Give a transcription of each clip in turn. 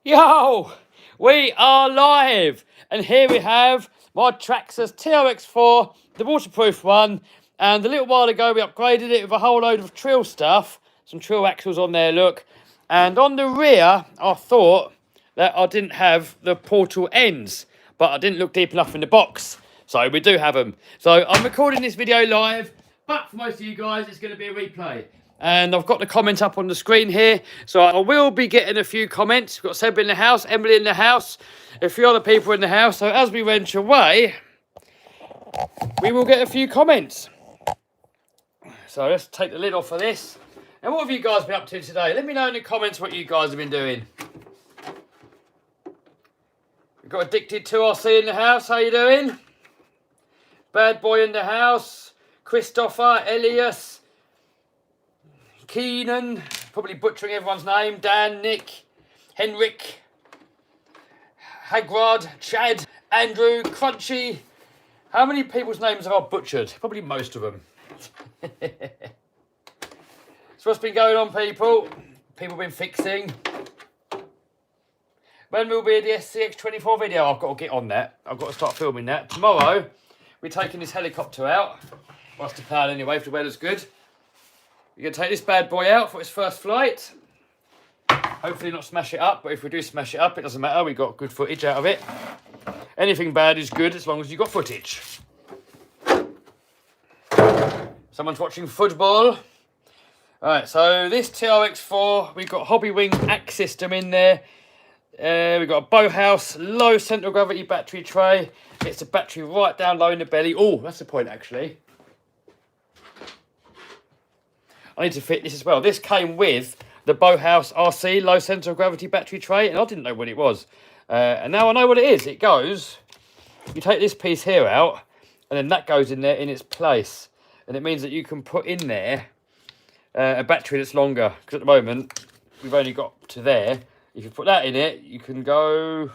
Yo, we are live, and here we have my Traxxas trx4, the waterproof one, and a little while ago we upgraded it with a whole load of Treal stuff, some Treal axles on there, look, and on the rear I thought that I didn't have the portal ends, but I didn't look deep enough in the box, so we do have them. So I'm recording this video live, but for most of you guys it's going to be a replay. And I've got the comment up on the screen here. So I will be getting a few comments. We've got Seb in the house, Emily in the house, a few other people in the house. So as we venture away, we will get a few comments. So let's take the lid off of this. And what have you guys been up to today? Let me know in the comments what you guys have been doing. We've got Addicted to RC in the house. How you doing? Bad Boy in the house. Christopher, Elias. Keenan, probably butchering everyone's name. Dan, Nick, Henrik, Hagrad, Chad, Andrew, Crunchy. How many people's names have I butchered? Probably most of them. So what's been going on, people? People been fixing. When will be the SCX24 video? I've got to get on that. I've got to start filming that. Tomorrow, we're taking this helicopter out. Well, that's the plan anyway, if the weather's good. We're going to take this bad boy out for its first flight. Hopefully not smash it up, but if we do smash it up, it doesn't matter. We got good footage out of it. Anything bad is good as long as you got footage. Someone's watching football. Alright, so this TRX4, we've got Hobby Wing axe system in there. We've got a Bowhouse low central gravity battery tray. It's a battery right down low in the belly. Oh, that's the point actually. I need to fit this as well. This came with the Bowhouse RC low centre of gravity battery tray, and I didn't know what it was. And now I know what it is. It goes, you take this piece here out, and then that goes in there in its place. And it means that you can put in there a battery that's longer. Because at the moment, we've only got to there. If you put that in it, you can go,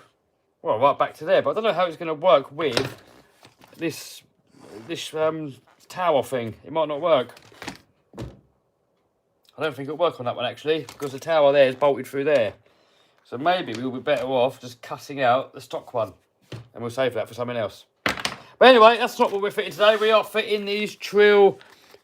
well, right back to there. But I don't know how it's going to work with this tower thing. It might not work. I don't think it'll work on that one actually, because the tower there is bolted through there. So maybe we'll be better off just cutting out the stock one, and we'll save that for something else. But anyway, that's not what we're fitting today. We are fitting these Treal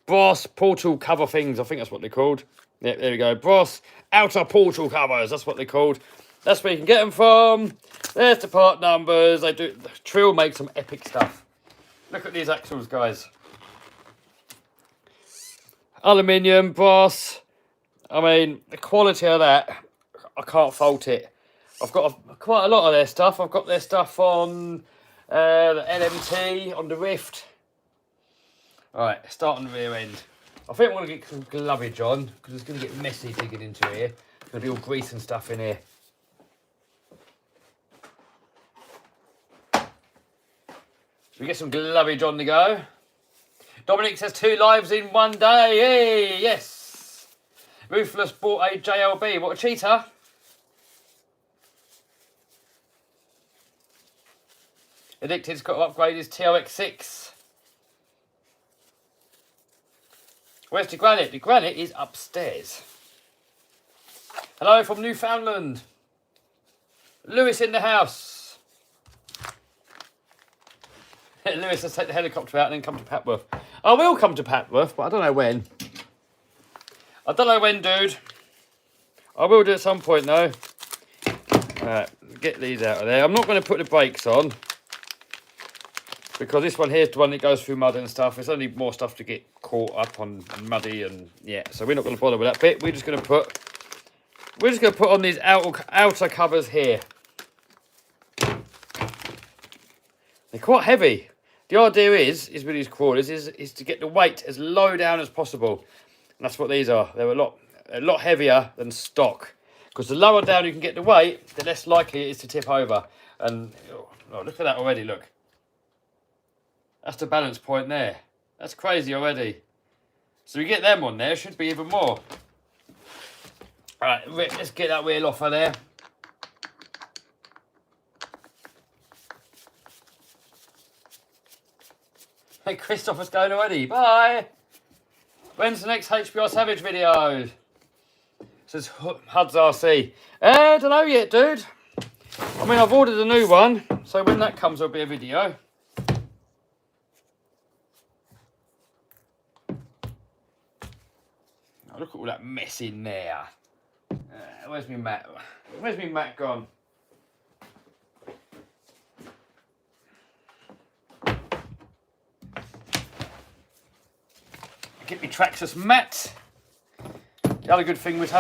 brass portal cover things. I think that's what they're called. Yeah, there we go. Brass outer portal covers. That's what they're called. That's where you can get them from. There's the part numbers. They do. Treal makes some epic stuff. Look at these axles, guys. Aluminium, brass. I mean, the quality of that, I can't fault it. I've got quite a lot of their stuff. I've got their stuff on the LMT, on the Rift. Alright, start on the rear end. I think I want to get some glovage on, because it's going to get messy digging into here. There's going to be all grease and stuff in here. So we get some glovage on the go. Dominic says 2 lives in one day. Hey, yes. Ruthless bought a JLB. What a cheater. Addicted's got to upgrade his TRX6. Where's the granite? The granite is upstairs. Hello from Newfoundland. Lewis in the house. Lewis, let's take the helicopter out and then come to Patworth. I will come to Patworth, but I don't know when. I don't know when, dude. I will do it at some point, though. Alright, get these out of there. I'm not going to put the brakes on, because this one here is the one that goes through mud and stuff. There's only more stuff to get caught up on and muddy, and yeah. So we're not going to bother with that bit. We're just going to put on these outer covers here. They're quite heavy. The idea is with these crawlers is to get the weight as low down as possible. And that's what these are. They're a lot heavier than stock. Because the lower down you can get the weight, the less likely it is to tip over. And oh, look at that already, look. That's the balance point there. That's crazy already. So we get them on there, it should be even more. Alright, let's get that wheel off of there. Hey, Christopher's going already. Bye. When's the next HBR Savage video? Says Huds RC. Don't know yet, dude. I mean, I've ordered a new one, so when that comes, there'll be a video. Oh, look at all that mess in there. Where's my mat? Where's my mat gone? Get my Traxxas mat. The other good thing with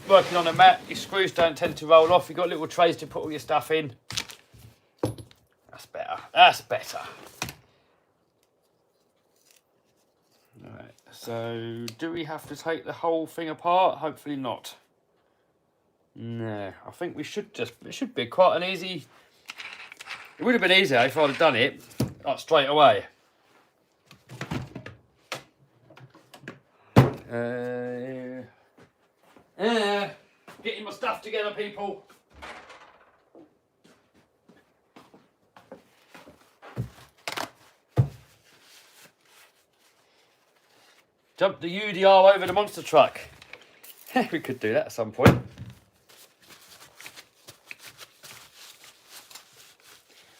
working on a mat, your screws don't tend to roll off. You've got little trays to put all your stuff in. That's better. That's better. Alright, so do we have to take the whole thing apart? Hopefully not. No, I think we should just, it should be quite an easy, it would have been easier if I'd have done it like straight away. Getting my stuff together, people. Jump the UDR over the monster truck. We could do that at some point.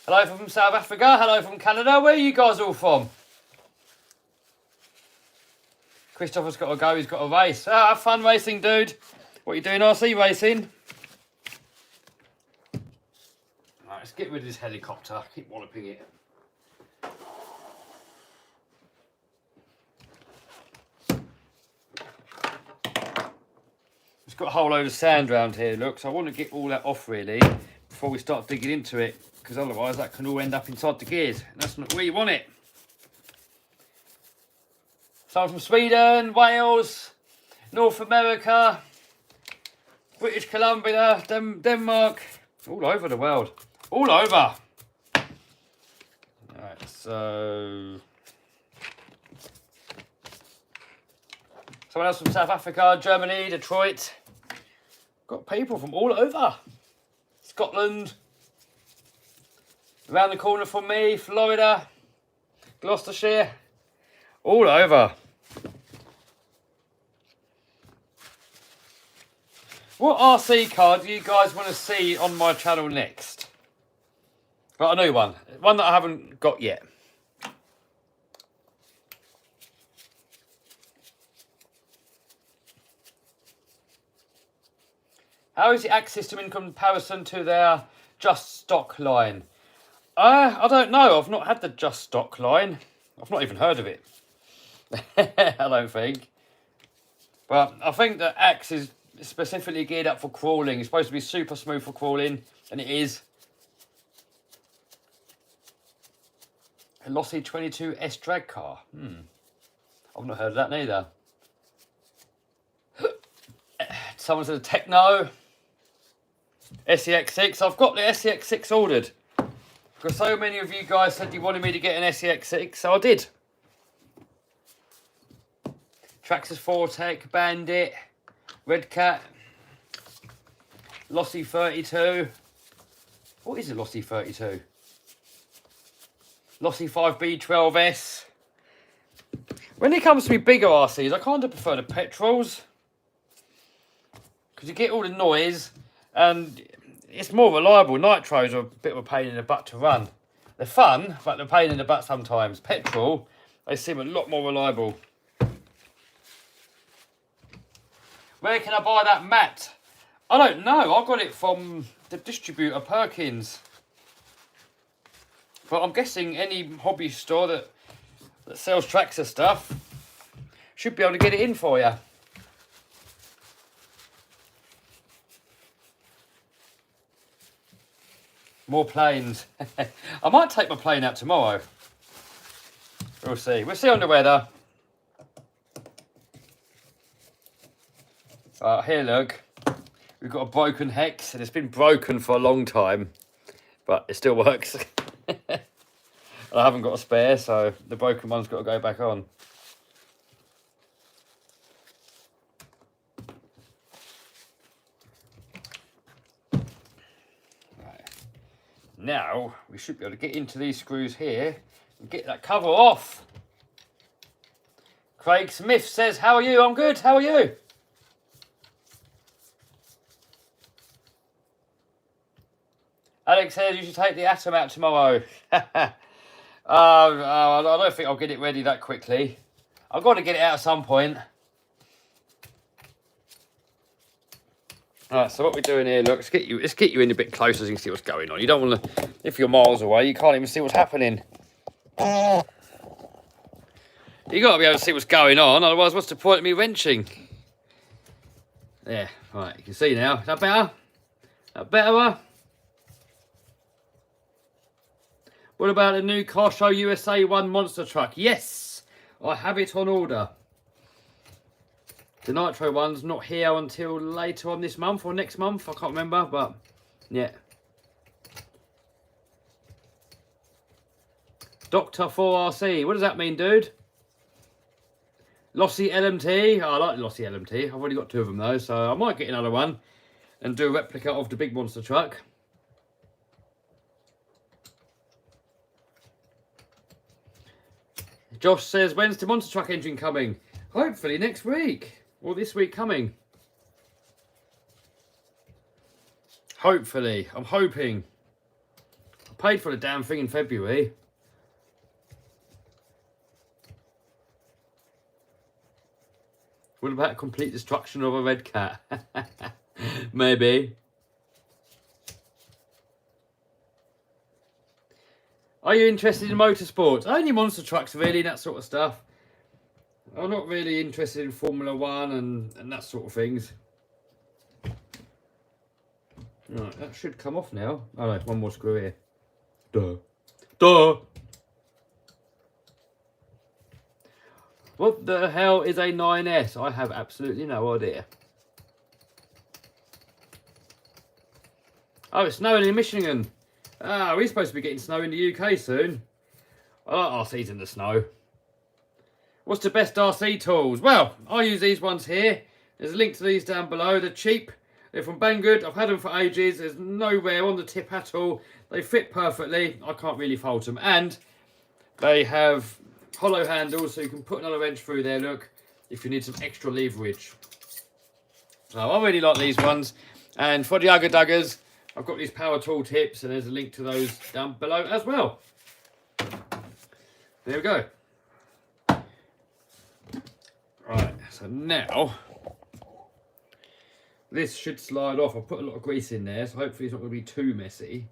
Hello from South Africa. Hello from Canada. Where are you guys all from? Christopher's got to go. He's got a race. Ah, have fun racing, dude. What are you doing, RC racing? Right, let's get rid of this helicopter. Keep walloping it. It's got a whole load of sand around here, look. So I want to get all that off, really, before we start digging into it. Because otherwise that can all end up inside the gears. And that's not where you want it. Someone from Sweden, Wales, North America, British Columbia, Denmark, all over the world. All over. Alright, so... someone else from South Africa, Germany, Detroit. Got people from all over. Scotland. Around the corner from me, Florida, Gloucestershire. All over. What RC car do you guys want to see on my channel next? Got a new one. One that I haven't got yet. How is the AXE system in comparison to their Just Stock line? I don't know. I've not had the Just Stock line. I've not even heard of it. I don't think. But I think that AXE is specifically geared up for crawling. It's supposed to be super smooth for crawling, and it is. A Lossy 22S drag car. I've not heard of that neither. Someone said a Techno. SEX6. I've got the SEX6 ordered. Because so many of you guys said you wanted me to get an SEX6, so I did. trx4 Tech, Bandit, Red Cat, Lossy 32. What is a Lossy 32? Lossy 5B12S. When it comes to me bigger RCs, I kind of prefer the petrols. Because you get all the noise and it's more reliable. Nitros are a bit of a pain in the butt to run. They're fun, but they're a pain in the butt sometimes. Petrol, they seem a lot more reliable. Where can I buy that mat? I don't know. I got it from the distributor, Perkins. But I'm guessing any hobby store that sells Traxxas stuff should be able to get it in for you. More planes. I might take my plane out tomorrow. We'll see. We'll see on the weather. Here, look. We've got a broken hex, and it's been broken for a long time, but it still works. I haven't got a spare, so the broken one's got to go back on. Right. Now, we should be able to get into these screws here and get that cover off. Craig Smith says, how are you? I'm good. How are you? Alex says you should take the Atom out tomorrow. I don't think I'll get it ready that quickly. I've got to get it out at some point. Alright, so what we're doing here, look, let's get you in a bit closer so you can see what's going on. You don't want to, if you're miles away, you can't even see what's happening. You got to be able to see what's going on, otherwise what's the point of me wrenching? There, right, you can see now. Is that better? That better? What about the new Car Show USA 1 monster truck? Yes, I have it on order. The Nitro one's not here until later on this month or next month. I can't remember, but yeah. Dr. 4RC. What does that mean, dude? Lossy LMT. Oh, I like Lossy LMT. I've already got 2 of them, though, so I might get another one and do a replica of the big monster truck. Josh says, when's the monster truck engine coming? Hopefully next week. Or this week coming. Hopefully. I'm hoping. I paid for the damn thing in February. What about complete destruction of a red cat? Maybe. Are you interested in motorsports? Only monster trucks, really, that sort of stuff. I'm not really interested in Formula 1 and that sort of things. Right, that should come off now. Oh no, one more screw here. Duh. Duh! What the hell is a 9S? I have absolutely no idea. Oh, it's snowing in Michigan. Ah, we're supposed to be getting snow in the UK soon. I like RCs in the snow. What's the best RC tools? Well, I use these ones here. There's a link to these down below. They're cheap. They're from Banggood. I've had them for ages. There's no wear on the tip at all. They fit perfectly. I can't really fault them. And they have hollow handles, so you can put another wrench through there, look, if you need some extra leverage. So I really like these ones. And for the Ugger Duggers, I've got these power tool tips, and there's a link to those down below as well. There we go. Right, so now this should slide off. I've put a lot of grease in there, so hopefully it's not going to be too messy.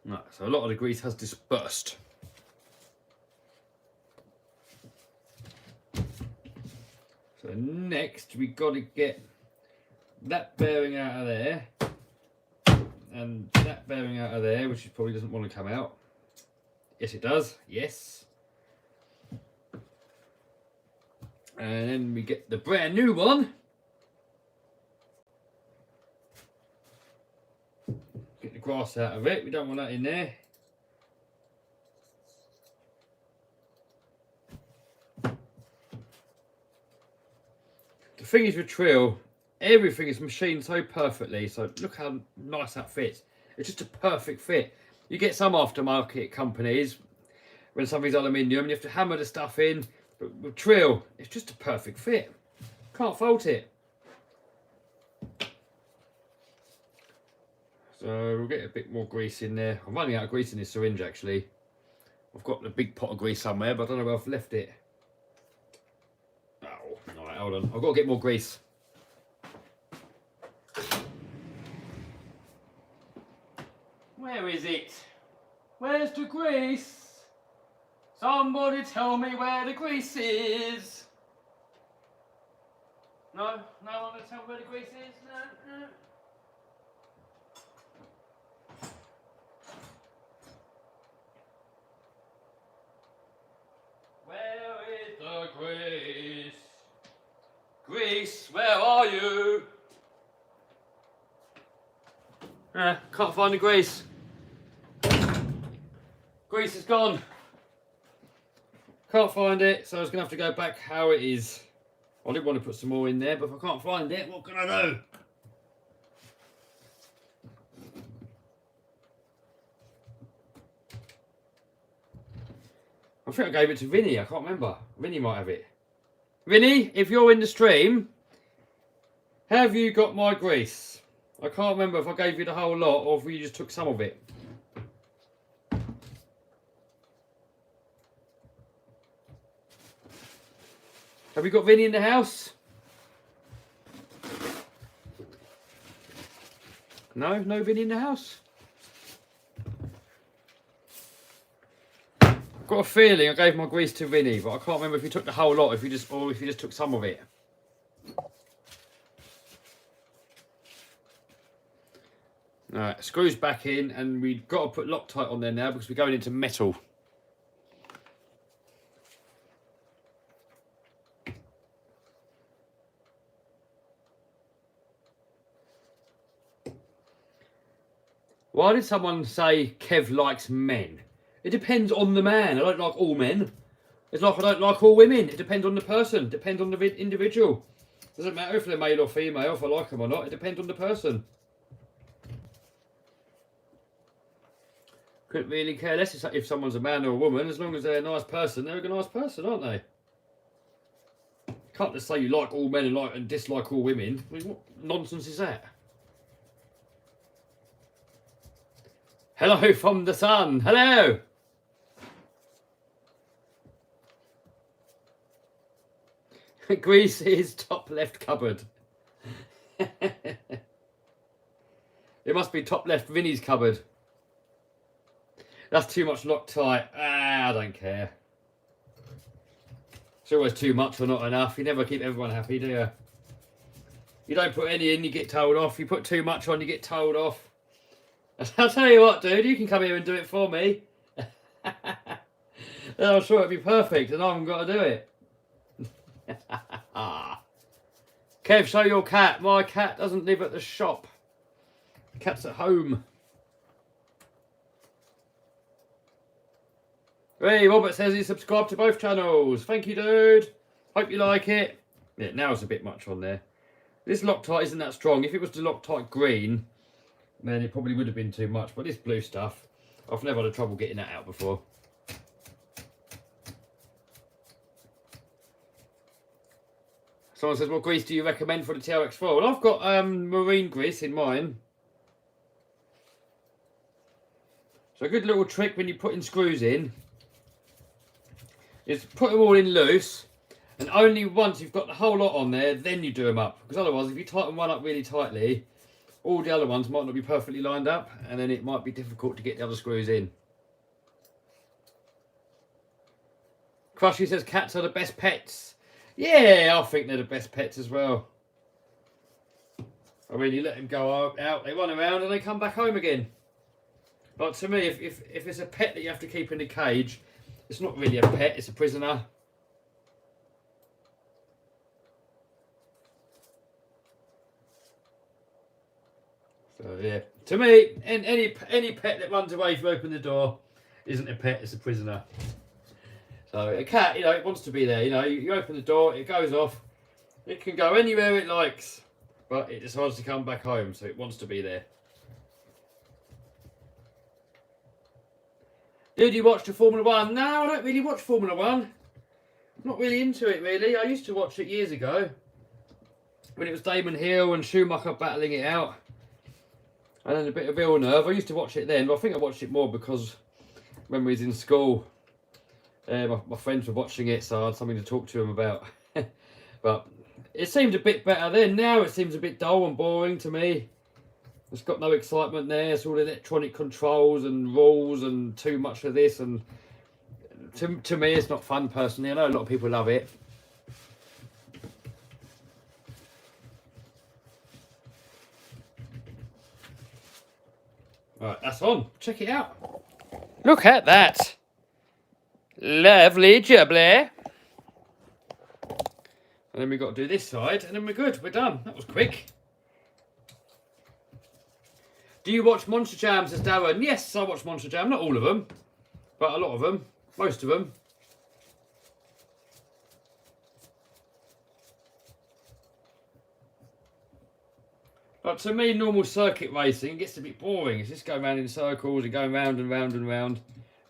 Right, so a lot of the grease has dispersed. So next we got to get that bearing out of there and that bearing out of there, which probably doesn't want to come out. Yes, it does. Yes. And then we get the brand new one. Get the grass out of it. We don't want that in there. The thing is with Treal, everything is machined so perfectly. So look how nice that fits. It's just a perfect fit. You get some aftermarket companies when something's aluminium, you have to hammer the stuff in. But with Treal, it's just a perfect fit. Can't fault it. So we'll get a bit more grease in there. I'm running out of grease in this syringe actually. I've got the big pot of grease somewhere, but I don't know where I've left it. Oh, alright, hold on. I've got to get more grease. Where is it? Where's the grease? Somebody tell me where the grease is. No? No one will tell me where the grease is? No? No? Where is the grease? Grease, where are you? Can't find the grease. Grease is gone. Can't find it, so I was going to have to go back how it is. I didn't want to put some more in there, but if I can't find it, what can I do? I think I gave it to Vinny, I can't remember. Vinny might have it. Vinny, if you're in the stream, have you got my grease? I can't remember if I gave you the whole lot or if you just took some of it. Have we got Vinny in the house? No, no Vinny in the house. I've got a feeling I gave my grease to Vinny, but I can't remember if you took the whole lot, or if you just took some of it. Alright, screws back in, and we've got to put Loctite on there now because we're going into metal. Why did someone say Kev likes men? It depends on the man. I don't like all men. It's like I don't like all women. It depends on the person. It depends on the individual. Doesn't matter if they're male or female, if I like them or not. It depends on the person. Couldn't really care less if someone's a man or a woman. As long as they're a nice person, they're a nice person, aren't they? Can't just say you like all men and dislike all women. I mean, what nonsense is that? Hello from the sun. Hello. Grease is top left cupboard. It must be top left Vinny's cupboard. That's too much Loctite. I don't care. It's always too much or not enough. You never keep everyone happy, do you? You don't put any in, you get told off. You put too much on, you get told off. I'll tell you what, dude, you can come here and do it for me. I'm sure it'll be perfect, and I haven't got to do it. Kev, show your cat. My cat doesn't live at the shop. The cat's at home. Hey, Robert says he subscribed to both channels. Thank you, dude. Hope you like it. Yeah, now it's a bit much on there. This Loctite isn't that strong. If it was the Loctite green, then it probably would have been too much. But this blue stuff, I've never had trouble getting that out before. Someone says, what grease do you recommend for the trx4? Well, I've got marine grease in mine. So a good little trick when you're putting screws in is put them all in loose, and only once you've got the whole lot on there, then you do them up. Because otherwise, if you tighten one up really tightly, all the other ones might not be perfectly lined up, and then it might be difficult to get the other screws in. Crushy says cats are the best pets. Yeah, I think they're the best pets as well. I mean, you let them go out, they run around, and they come back home again. But to me, if it's a pet that you have to keep in a cage, it's not really a pet, it's a prisoner. So yeah, to me, any pet that runs away if you open the door isn't a pet, it's a prisoner. So a cat, you know, it wants to be there. You know, you open the door, it goes off, it can go anywhere it likes, but it decides to come back home, so it wants to be there. Did you watch the Formula 1? No, I don't really watch Formula 1. I'm not really into it, really. I used to watch it years ago, when it was Damon Hill and Schumacher battling it out. And then a bit of Villeneuve. I used to watch it then, but I think I watched it more because when we was in school, my friends were watching it, so I had something to talk to them about. But it seemed a bit better then. Now it seems a bit dull and boring to me. It's got no excitement there. It's all electronic controls and rules and too much of this. And to me, it's not fun personally. I know a lot of people love it. Right, that's on. Check it out. Look at that. Lovely jubbly. And then we've got to do this side, and then we're good. We're done. That was quick. Do you watch Monster Jam, says Darren? Yes, I watch Monster Jam. Not all of them, but a lot of them. Most of them. But to me, normal circuit racing gets a bit boring. It's just going round in circles and going round and round and round.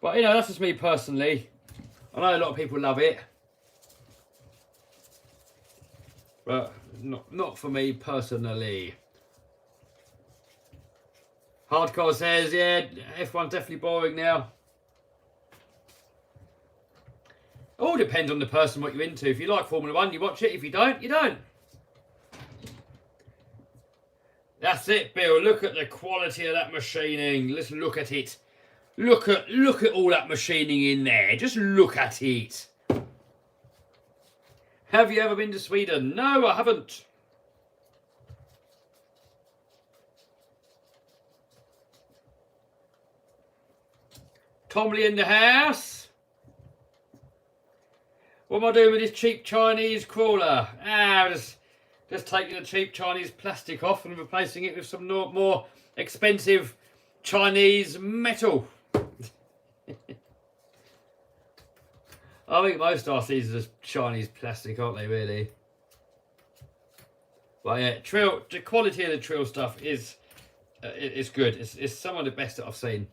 But, you know, that's just me personally. I know a lot of people love it. But not for me personally. Hardcore says, yeah, F1's definitely boring now. All depends on the person, what you're into. If you like Formula 1, you watch it. If you don't, you don't. That's it, Bill. Look at the quality of that machining. Let's look at it. Look at all that machining in there. Just look at it. Have you ever been to Sweden? No, I haven't. Tomley in the house. What am I doing with this cheap Chinese crawler? Just taking the cheap Chinese plastic off and replacing it with some more expensive Chinese metal. I think most RCs are just Chinese plastic, aren't they, really? But yeah, Treal, the quality of the Treal stuff is it's good. It's some of the best that I've seen.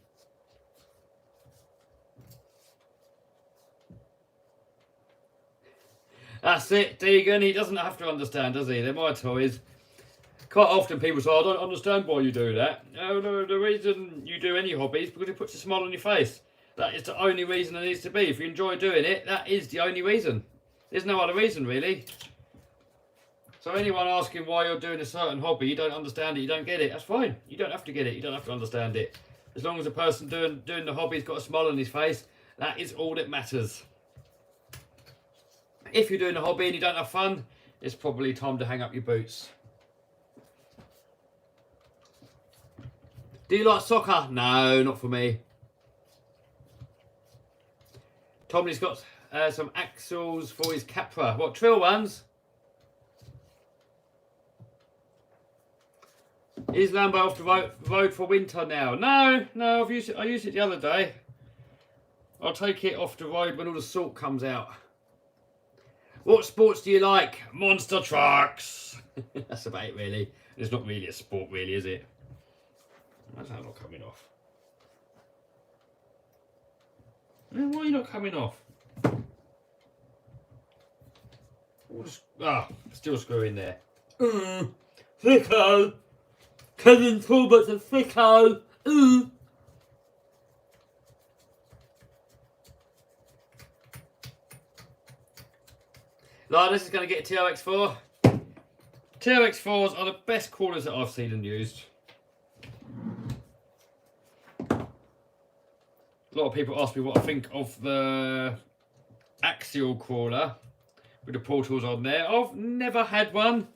That's it, Deegan. He doesn't have to understand, does he? They're my toys. Quite often people say, I don't understand why you do that. No, the reason you do any hobby is because it puts a smile on your face. That is the only reason it needs to be. If you enjoy doing it, that is the only reason. There's no other reason, really. So anyone asking why you're doing a certain hobby, you don't understand it, you don't get it, that's fine. You don't have to get it, you don't have to understand it. As long as the person doing the hobby's got a smile on his face, that is all that matters. If you're doing a hobby and you don't have fun, it's probably time to hang up your boots. Do you like soccer? No, not for me. Tomley's got some axles for his Capra. What, Treal ones? Is Lambo off the road for winter now? No, I used it the other day. I'll take it off the road when all the salt comes out. What sports do you like? Monster trucks. That's about it, really. It's not really a sport, really, is it? That's how not coming off. Why are you not coming off? Still screw in there. Thicko. Cousin Talbot's a thicko. Like, this is going to get a TRX4. TRX4s are the best crawlers that I've seen and used. A lot of people ask me what I think of the axial crawler with the portals on there. I've never had one,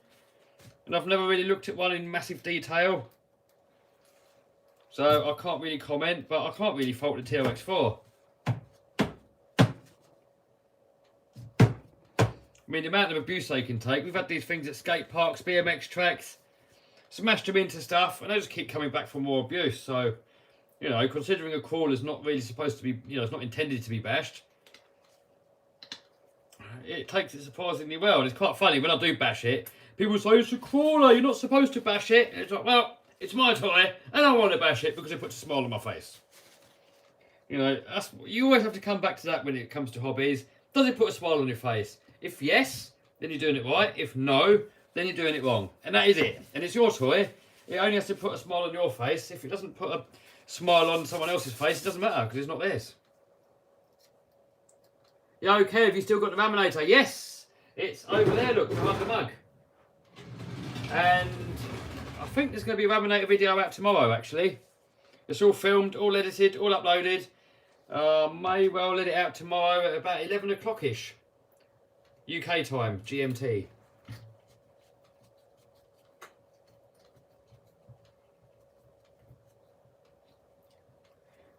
and I've never really looked at one in massive detail. So I can't really comment, but I can't really fault the TRX4. I mean, the amount of abuse they can take. We've had these things at skate parks, BMX tracks, smashed them into stuff, and they just keep coming back for more abuse. So, you know, considering a crawler's not really supposed to be, you know, it's not intended to be bashed, it takes it surprisingly well. And it's quite funny when I do bash it. People say, it's a crawler, you're not supposed to bash it. And it's like, well, it's my toy, and I want to bash it because it puts a smile on my face. You know, you always have to come back to that when it comes to hobbies. Does it put a smile on your face? If yes, then you're doing it right. If no, then you're doing it wrong. And that is it. And it's your toy. It only has to put a smile on your face. If it doesn't put a smile on someone else's face, it doesn't matter because it's not theirs. Yeah, okay, have you still got the laminator? Yes, it's over there, look, behind the mug. And I think there's going to be a laminator video out tomorrow, actually. It's all filmed, all edited, all uploaded. May well let it out tomorrow at about 11 o'clock-ish. UK time, GMT.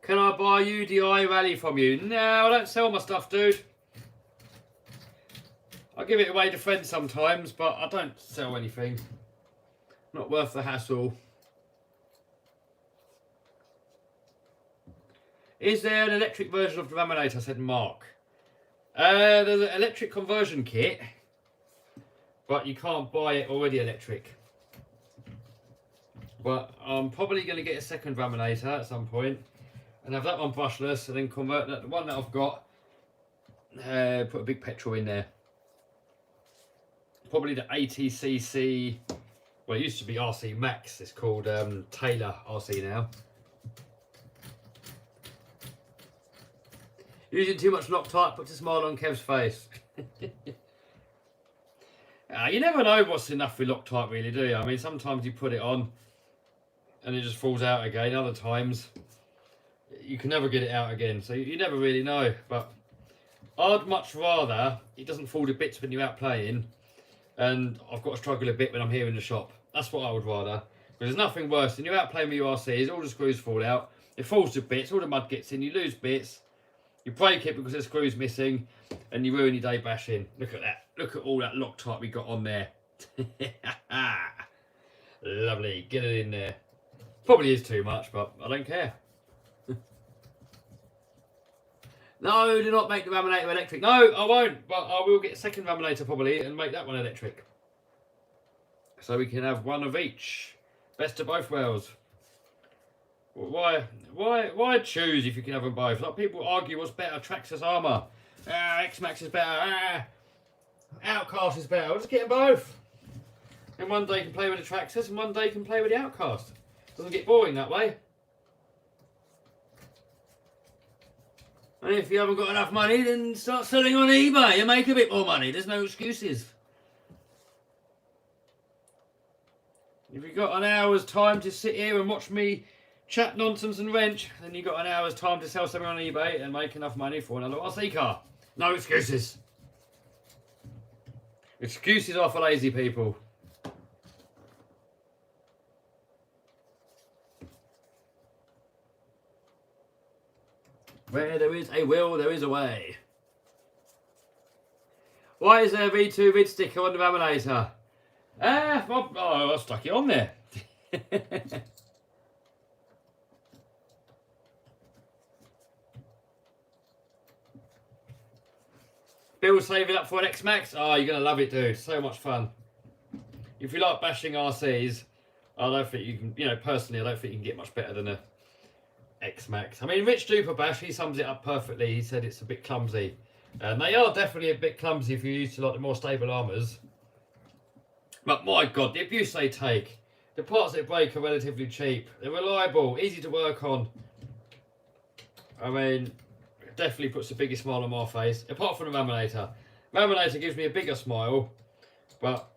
Can I buy UDI Rally from you? No, I don't sell my stuff, dude. I give it away to friends sometimes, but I don't sell anything. Not worth the hassle. Is there an electric version of the laminator? Said Mark. There's an electric conversion kit, but you can't buy it already electric. But I'm probably going to get a second laminator at some point and have that one brushless, and then convert that, the one that I've got, put a big petrol in there. Probably the 80cc Well, it used to be RC Max. It's called Taylor RC now. Using too much Loctite puts a smile on Kev's face. You never know what's enough with Loctite, really, do you? I mean, sometimes you put it on and it just falls out again. Other times you can never get it out again. So you never really know. But I'd much rather it doesn't fall to bits when you're out playing, and I've got to struggle a bit when I'm here in the shop. That's what I would rather. Because there's nothing worse than you're out playing with your RCs, all the screws fall out, it falls to bits, all the mud gets in, you lose bits. You break it because the screw's missing, and you ruin your day bashing. Look at that. Look at all that Loctite we got on there. Lovely. Get it in there. Probably is too much, but I don't care. No, do not make the laminator electric. No, I won't. But I will get a second laminator probably and make that one electric. So we can have one of each. Best of both worlds. Why choose if you can have them both? Like, people argue what's better, Traxxas armour. X-Max is better. Outcast is better. I'll just get them both. And one day you can play with the Traxxas and one day you can play with the Outcast. Doesn't get boring that way. And if you haven't got enough money, then start selling on eBay and make a bit more money. There's no excuses. If you've got an hour's time to sit here and watch me chat nonsense and wrench, then you've got an hour's time to sell something on eBay and make enough money for another RC car. No excuses. Excuses are for lazy people. Where there is a will, there is a way. Why is there a V2 vid sticker on the laminator? I stuck it on there. Bill saving up for an X-Max? Oh, you're going to love it, dude. So much fun. If you like bashing RCs, I don't think you can, personally, I don't think you can get much better than a X-Max. I mean, Rich Duper Bash, he sums it up perfectly. He said it's a bit clumsy. And they are definitely a bit clumsy if you're used to like the more stable armours. But my God, the abuse they take. The parts they break are relatively cheap. They're reliable, easy to work on. I mean, it definitely puts the biggest smile on my face. Apart from the laminator. Laminator gives me a bigger smile, but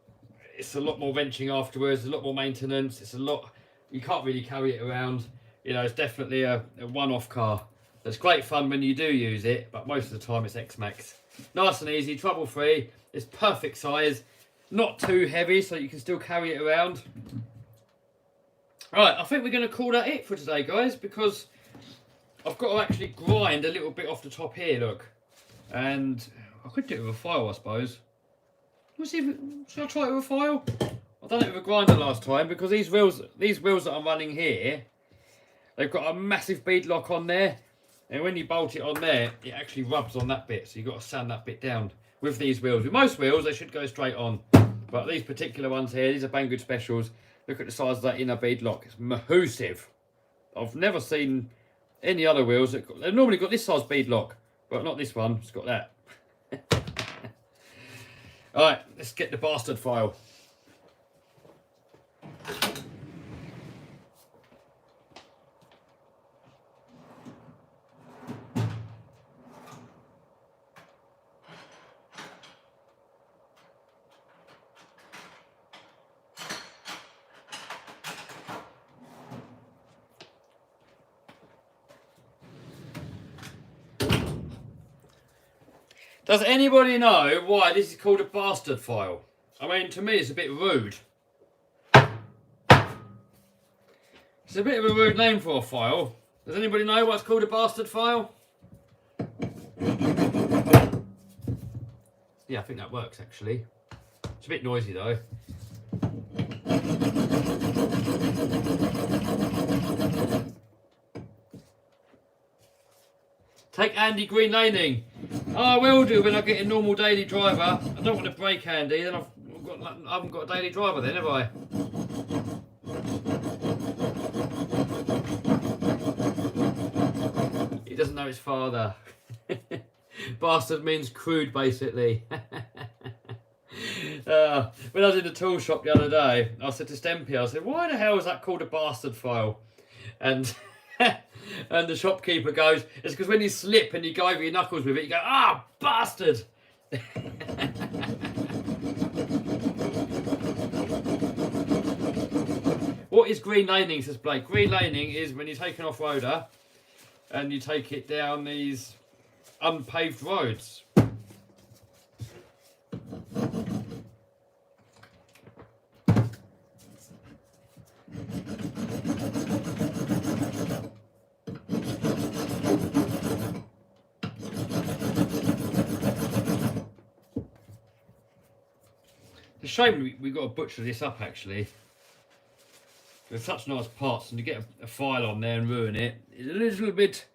it's a lot more wrenching afterwards, a lot more maintenance. It's a lot, you can't really carry it around. It's definitely a one-off car. It's great fun when you do use it, but most of the time it's X-Max. Nice and easy, trouble-free. It's perfect size. Not too heavy, so you can still carry it around. Right, I think we're going to call that it for today, guys, because I've got to actually grind a little bit off the top here, look. And I could do it with a file, I suppose. Let's see should I try it with a file? I've done it with a grinder last time, because these wheels that I'm running here, they've got a massive bead lock on there. And when you bolt it on there, it actually rubs on that bit. So you've got to sand that bit down with these wheels. With most wheels, they should go straight on. But these particular ones here, these are Banggood Specials. Look at the size of that inner bead lock. It's massive. I've never seen any other wheels. They've normally got this size bead lock, but not this one. It's got that. Alright, let's get the bastard file. Does anybody know why this is called a bastard file? I mean, to me, it's a bit rude. It's a bit of a rude name for a file. Does anybody know why it's called a bastard file? Yeah, I think that works, actually. It's a bit noisy, though. Take Andy green laning. Oh, I will do when I get a normal daily driver. I don't want to break Andy, then I haven't got a daily driver then, have I? He doesn't know his father. Bastard means crude, basically. When I was in the tool shop the other day, I said to Stempy, I said, why the hell is that called a bastard file? And and the shopkeeper goes, it's because when you slip and you go over your knuckles with it, you go, bastard! What is green laning, says Blake? Green laning is when you take an off-roader and you take it down these unpaved roads. It's a shame we got to butcher this up, actually. They're such nice parts, and to get a file on there and ruin it is a little bit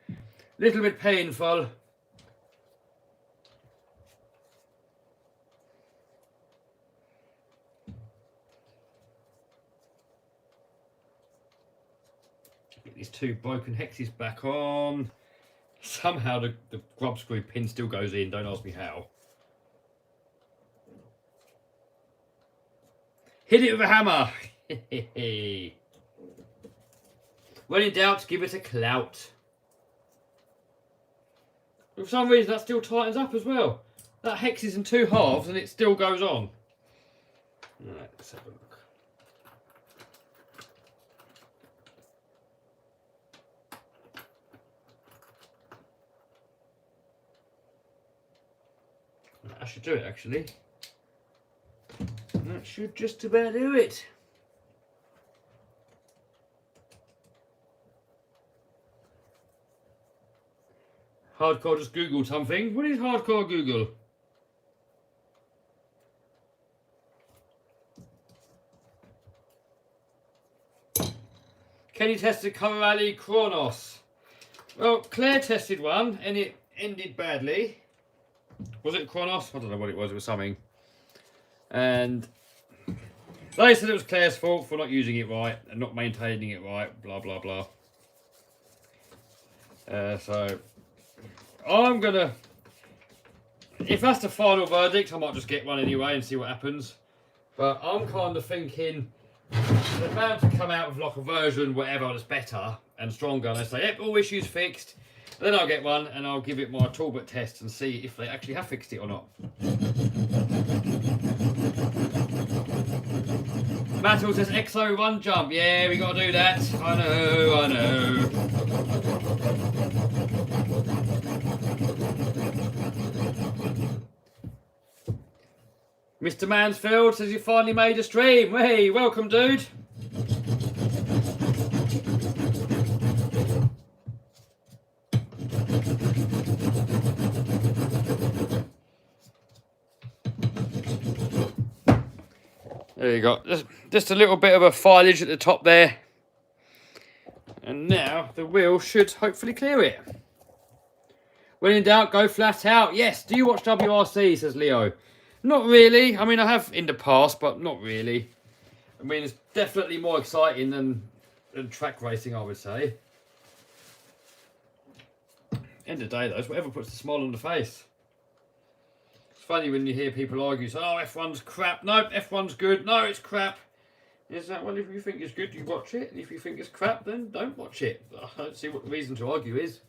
painful. Get these two broken hexes back on. Somehow the grub screw pin still goes in, don't ask me how. Hit it with a hammer. When in doubt, give it a clout. For some reason that still tightens up as well. That hex is in 2 halves and it still goes on. Right, let's have a look. I should do it actually. That should just about do it. Hardcore just Googled something. What is hardcore Google? Kenny tested Corrali Kronos. Well, Claire tested one and it ended badly. Was it Kronos? I don't know what it was. It was something. And they said it was Claire's fault for not using it right and not maintaining it right. Blah, blah, blah. So I'm gonna, if that's the final verdict, I might just get one anyway and see what happens. But I'm kind of thinking they're bound to come out with like a version, whatever, that's better and stronger. And they say, yep, all issues fixed. Then I'll get one and I'll give it my Talbot test and see if they actually have fixed it or not. Mattel says XO1 jump. Yeah, we got to do that. I know. Mr. Mansfield says you finally made a stream. Hey, welcome, dude. There you go. Just a little bit of a filage at the top there. And now the wheel should hopefully clear it. When in doubt, go flat out. Yes. Do you watch WRC, says Leo? Not really. I mean, I have in the past, but not really. I mean, it's definitely more exciting than track racing, I would say. End of the day, though, it's whatever puts a smile on the face. It's funny when you hear people argue, say, oh, F1's crap. Nope, F1's good. No, it's crap. Is that, well, if you think it's good, you watch it. And if you think it's crap, then don't watch it. I don't see what the reason to argue is.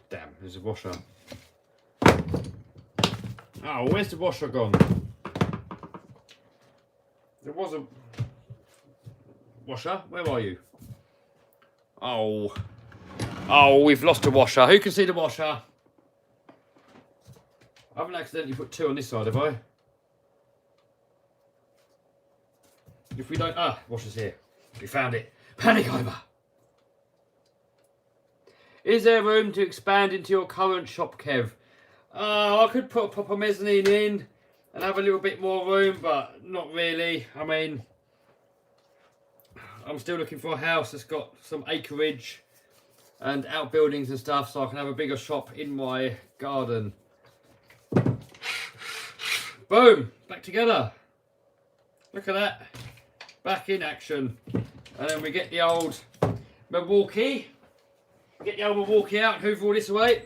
Damn, there's a washer. Oh, where's the washer gone? There was a washer. Where are you? Oh, we've lost a washer. Who can see the washer? I haven't accidentally put 2 on this side, have I? If we don't... washer's here. We found it. Panic over. Is there room to expand into your current shop, Kev? I could put a proper mezzanine in and have a little bit more room, but not really. I mean, I'm still looking for a house that's got some acreage and outbuildings and stuff, so I can have a bigger shop in my garden. Boom! Back together. Look at that. Back in action. And then we get the old Milwaukee. Get the old Milwaukee out and hoover all this away.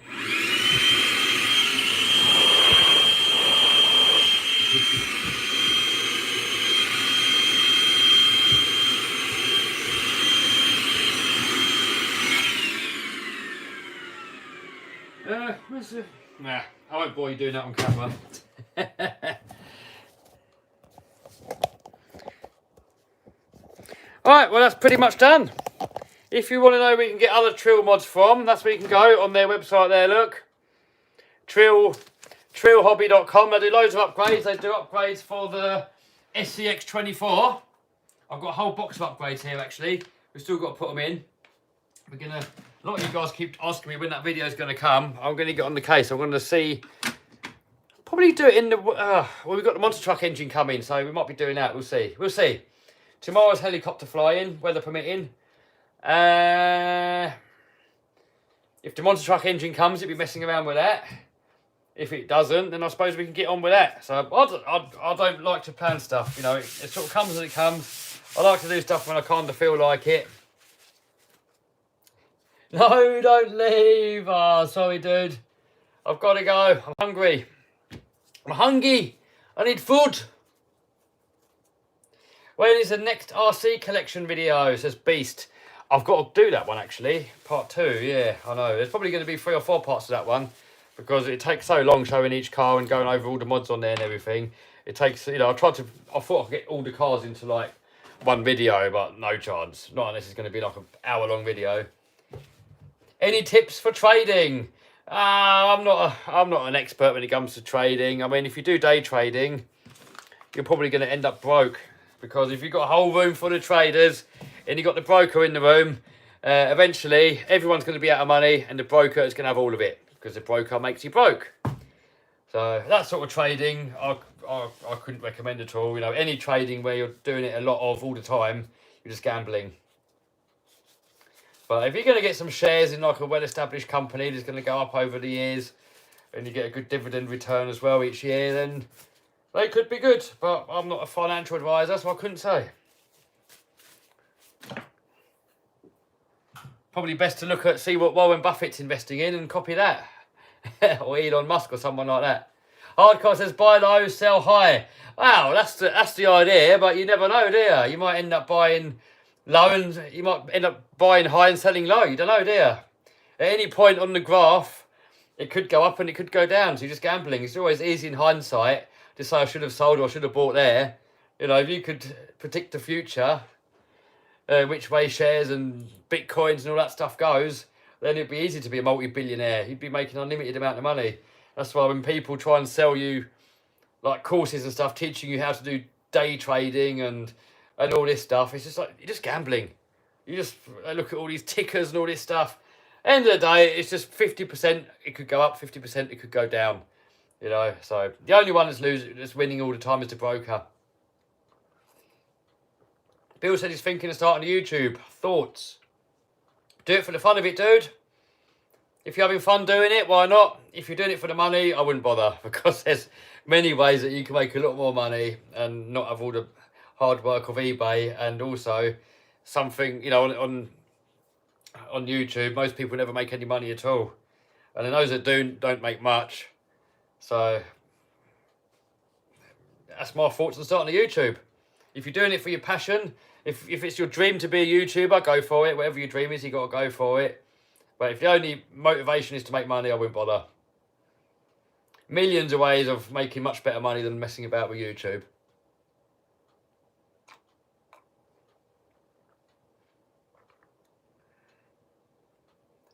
Where's the... Nah, I won't bore you doing that on camera. Alright, well that's pretty much done. If you want to know where you can get other Treal mods from, that's where you can go on their website there, look. Trealhobby.com. They do loads of upgrades. They do upgrades for the SCX24. I've got a whole box of upgrades here actually. We've still got to put them in. We're gonna... A lot of you guys keep asking me when that video is going to come. I'm going to get on the case. I'm going to see... Probably do it in the... well, we've got the monster truck engine coming, so we might be doing that. We'll see. We'll see. Tomorrow's helicopter flying, weather permitting. If the monster truck engine comes, it'll be messing around with that. If it doesn't, then I suppose we can get on with that. So I don't like to plan stuff. You know, it sort of comes as it comes. I like to do stuff when I kind of feel like it. No, don't leave. Oh, sorry, dude. I've got to go. I'm hungry. I'm hungry. I need food. When is the next RC collection video? It says Beast. I've got to do that one, actually. Part 2, yeah, I know. There's probably going to be 3 or 4 parts of that one. Because it takes so long showing each car and going over all the mods on there and everything. It takes, you know, I thought I could get all the cars into, like, one video, but no chance. Not unless it's going to be, like, an hour-long video. Any tips for trading? I'm not an expert when it comes to trading. I mean, if you do day trading, you're probably going to end up broke. Because if you've got a whole room full of traders and you've got the broker in the room, eventually everyone's going to be out of money and the broker is going to have all of it. Because the broker makes you broke. So that sort of trading, I couldn't recommend at all. You know, any trading where you're doing it a lot of all the time, you're just gambling. But if you're going to get some shares in like a well-established company that's going to go up over the years and you get a good dividend return as well each year, then they could be good. But I'm not a financial advisor, so I couldn't say. Probably best to look at, see what Warren Buffett's investing in and copy that. Or Elon Musk or someone like that. Hardcore says buy low, sell high. Wow, that's the idea, but you never know, do you? You might end up buying low and you might end up buying high and selling low. You don't know, do you? At any point on the graph, it could go up and it could go down. So you're just gambling. It's always easy in hindsight to say I should have sold or I should have bought there. You know, if you could predict the future, which way shares and bitcoins and all that stuff goes, then it'd be easy to be a multi-billionaire. You'd be making an unlimited amount of money. That's why when people try and sell you like courses and stuff, teaching you how to do day trading and all this stuff, it's just like, you're just gambling. You just look at all these tickers and all this stuff. End of the day, it's just 50%, it could go up, 50% it could go down. You know, so the only one that's winning all the time is the broker. Bill said he's thinking of starting a YouTube. Thoughts? Do it for the fun of it, dude. If you're having fun doing it, why not? If you're doing it for the money, I wouldn't bother. Because there's many ways that you can make a lot more money and not have all the hard work of eBay. And also something, you know, on YouTube, most people never make any money at all. And then those that don't make much. So that's my thoughts on starting a YouTube. If you're doing it for your passion, if it's your dream to be a YouTuber, go for it. Whatever your dream is, you got to go for it. But if the only motivation is to make money, I wouldn't bother. Millions of ways of making much better money than messing about with YouTube.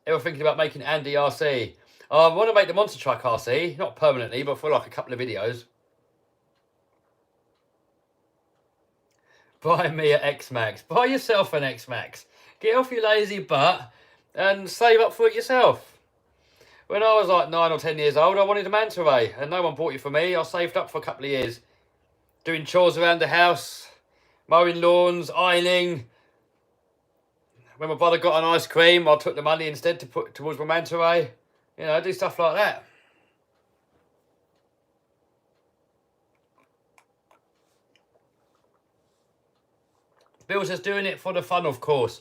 Ever thinking about making Andy RC? I want to make the monster truck RC, not permanently, but for like a couple of videos. Buy me an X-Max. Buy yourself an X-Max. Get off your lazy butt and save up for it yourself. When I was like 9 or 10 years old, I wanted a manta ray, and no one bought it for me. I saved up for a couple of years, doing chores around the house, mowing lawns, ironing. When my brother got an ice cream, I took the money instead to put towards my manta ray. You know, I do stuff like that. Bill says doing it for the fun, of course.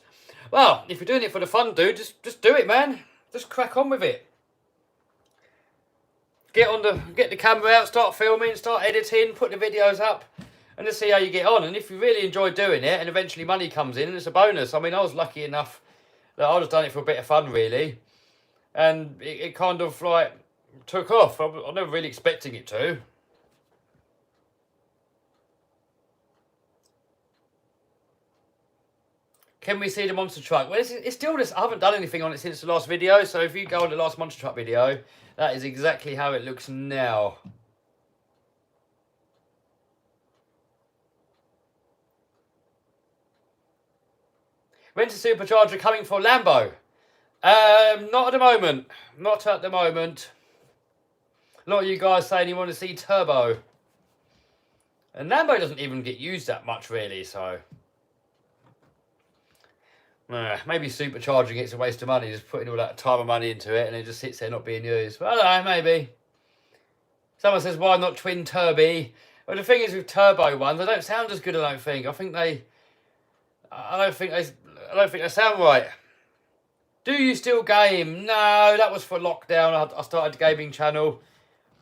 Well, if you're doing it for the fun, dude, just do it, man. Just crack on with it. Get the camera out, start filming, start editing, put the videos up, and just see how you get on. And if you really enjoy doing it, and eventually money comes in, it's a bonus. I mean, I was lucky enough that I just done it for a bit of fun, really, and it kind of like took off. I was never really expecting it to. Can we see the monster truck? Well, it's still just, I haven't done anything on it since the last video, so if you go on the last monster truck video, that is exactly how it looks now. When's the supercharger coming for Lambo? Not at the moment. Not at the moment. A lot of you guys saying you want to see turbo. And Lambo doesn't even get used that much, really, so... maybe supercharging it's a waste of money, just putting all that time and money into it and it just sits there not being used. But I don't know, maybe. Someone says, why not twin turbo? Well, the thing is with turbo ones, they don't sound as good, I don't think. I don't think they sound right. Do you still game? No, that was for lockdown. I started a gaming channel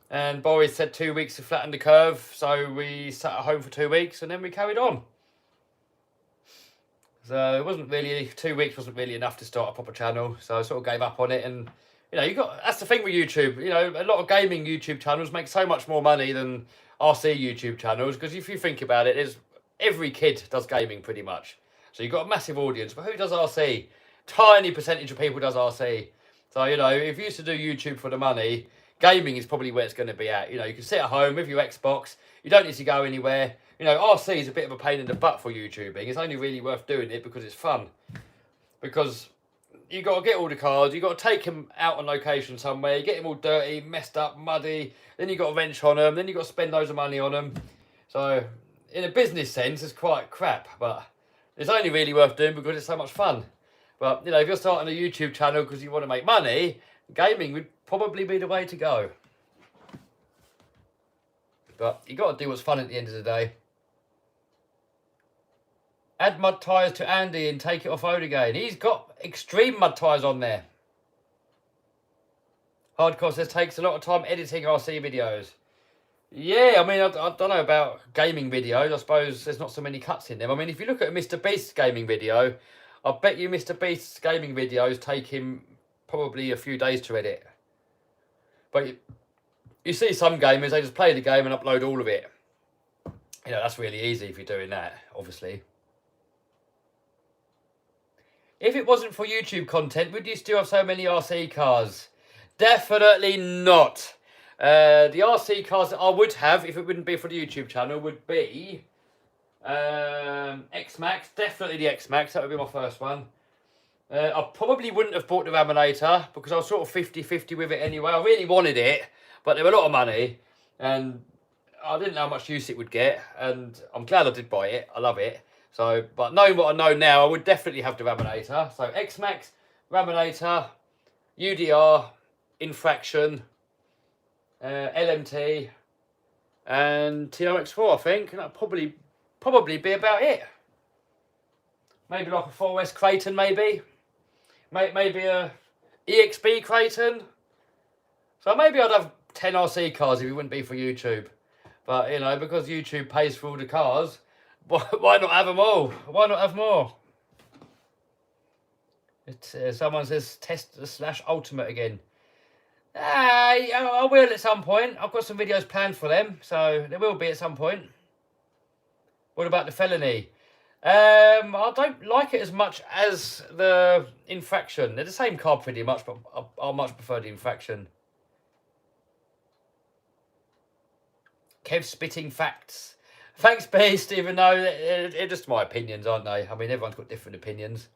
and Boris said 2 weeks to flatten the curve. So we sat at home for 2 weeks and then we carried on. So it wasn't really, 2 weeks wasn't really enough to start a proper channel. So I sort of gave up on it. And, you know, that's the thing with YouTube. You know, a lot of gaming YouTube channels make so much more money than RC YouTube channels. Because if you think about it, every kid does gaming pretty much. So you've got a massive audience. But who does RC? Tiny percentage of people does RC. So, you know, if you used to do YouTube for the money, gaming is probably where it's going to be at. You know, you can sit at home with your Xbox. You don't need to go anywhere. You know, RC is a bit of a pain in the butt for YouTubing. It's only really worth doing it because it's fun. Because you got to get all the cars. You got to take them out on location somewhere. You get them all dirty, messed up, muddy. Then you got to wrench on them. Then you got to spend loads of money on them. So, in a business sense, it's quite crap. But it's only really worth doing because it's so much fun. But, you know, if you're starting a YouTube channel because you want to make money, gaming would probably be the way to go. But you got to do what's fun at the end of the day. Add mud tyres to Andy and take it off road again. He's got extreme mud tyres on there. Hardcore says takes a lot of time editing RC videos. Yeah, I mean, I don't know about gaming videos. I suppose there's not so many cuts in them. I mean, if you look at Mr. Beast's gaming video, I bet you Mr. Beast's gaming videos take him probably a few days to edit. But you see some gamers, they just play the game and upload all of it. You know, that's really easy if you're doing that, obviously. If it wasn't for YouTube content, would you still have so many RC cars? Definitely not. The RC cars that I would have, if it wouldn't be for the YouTube channel, would be X-Max. Definitely the X-Max. That would be my first one. I probably wouldn't have bought the Raminator because I was sort of 50-50 with it anyway. I really wanted it, but they were a lot of money. And I didn't know how much use it would get. And I'm glad I did buy it. I love it. So, but knowing what I know now, I would definitely have the Raminator. So X-Max, Raminator, UDR, Infraction, LMT, and trx4, I think. And that'd probably be about it. Maybe like a 4S Creighton, maybe a EXB Creighton. So maybe I'd have 10 RC cars if it wouldn't be for YouTube. But, you know, because YouTube pays for all the cars, why not have them all? Why not have more? Someone says test/ultimate again. I will at some point. I've got some videos planned for them, so there will be at some point. What about the felony? I don't like it as much as the Infraction. They're the same car pretty much, but I much prefer the Infraction. Kev spitting facts. Thanks, Beast, even though they're just my opinions, aren't they? I mean, everyone's got different opinions.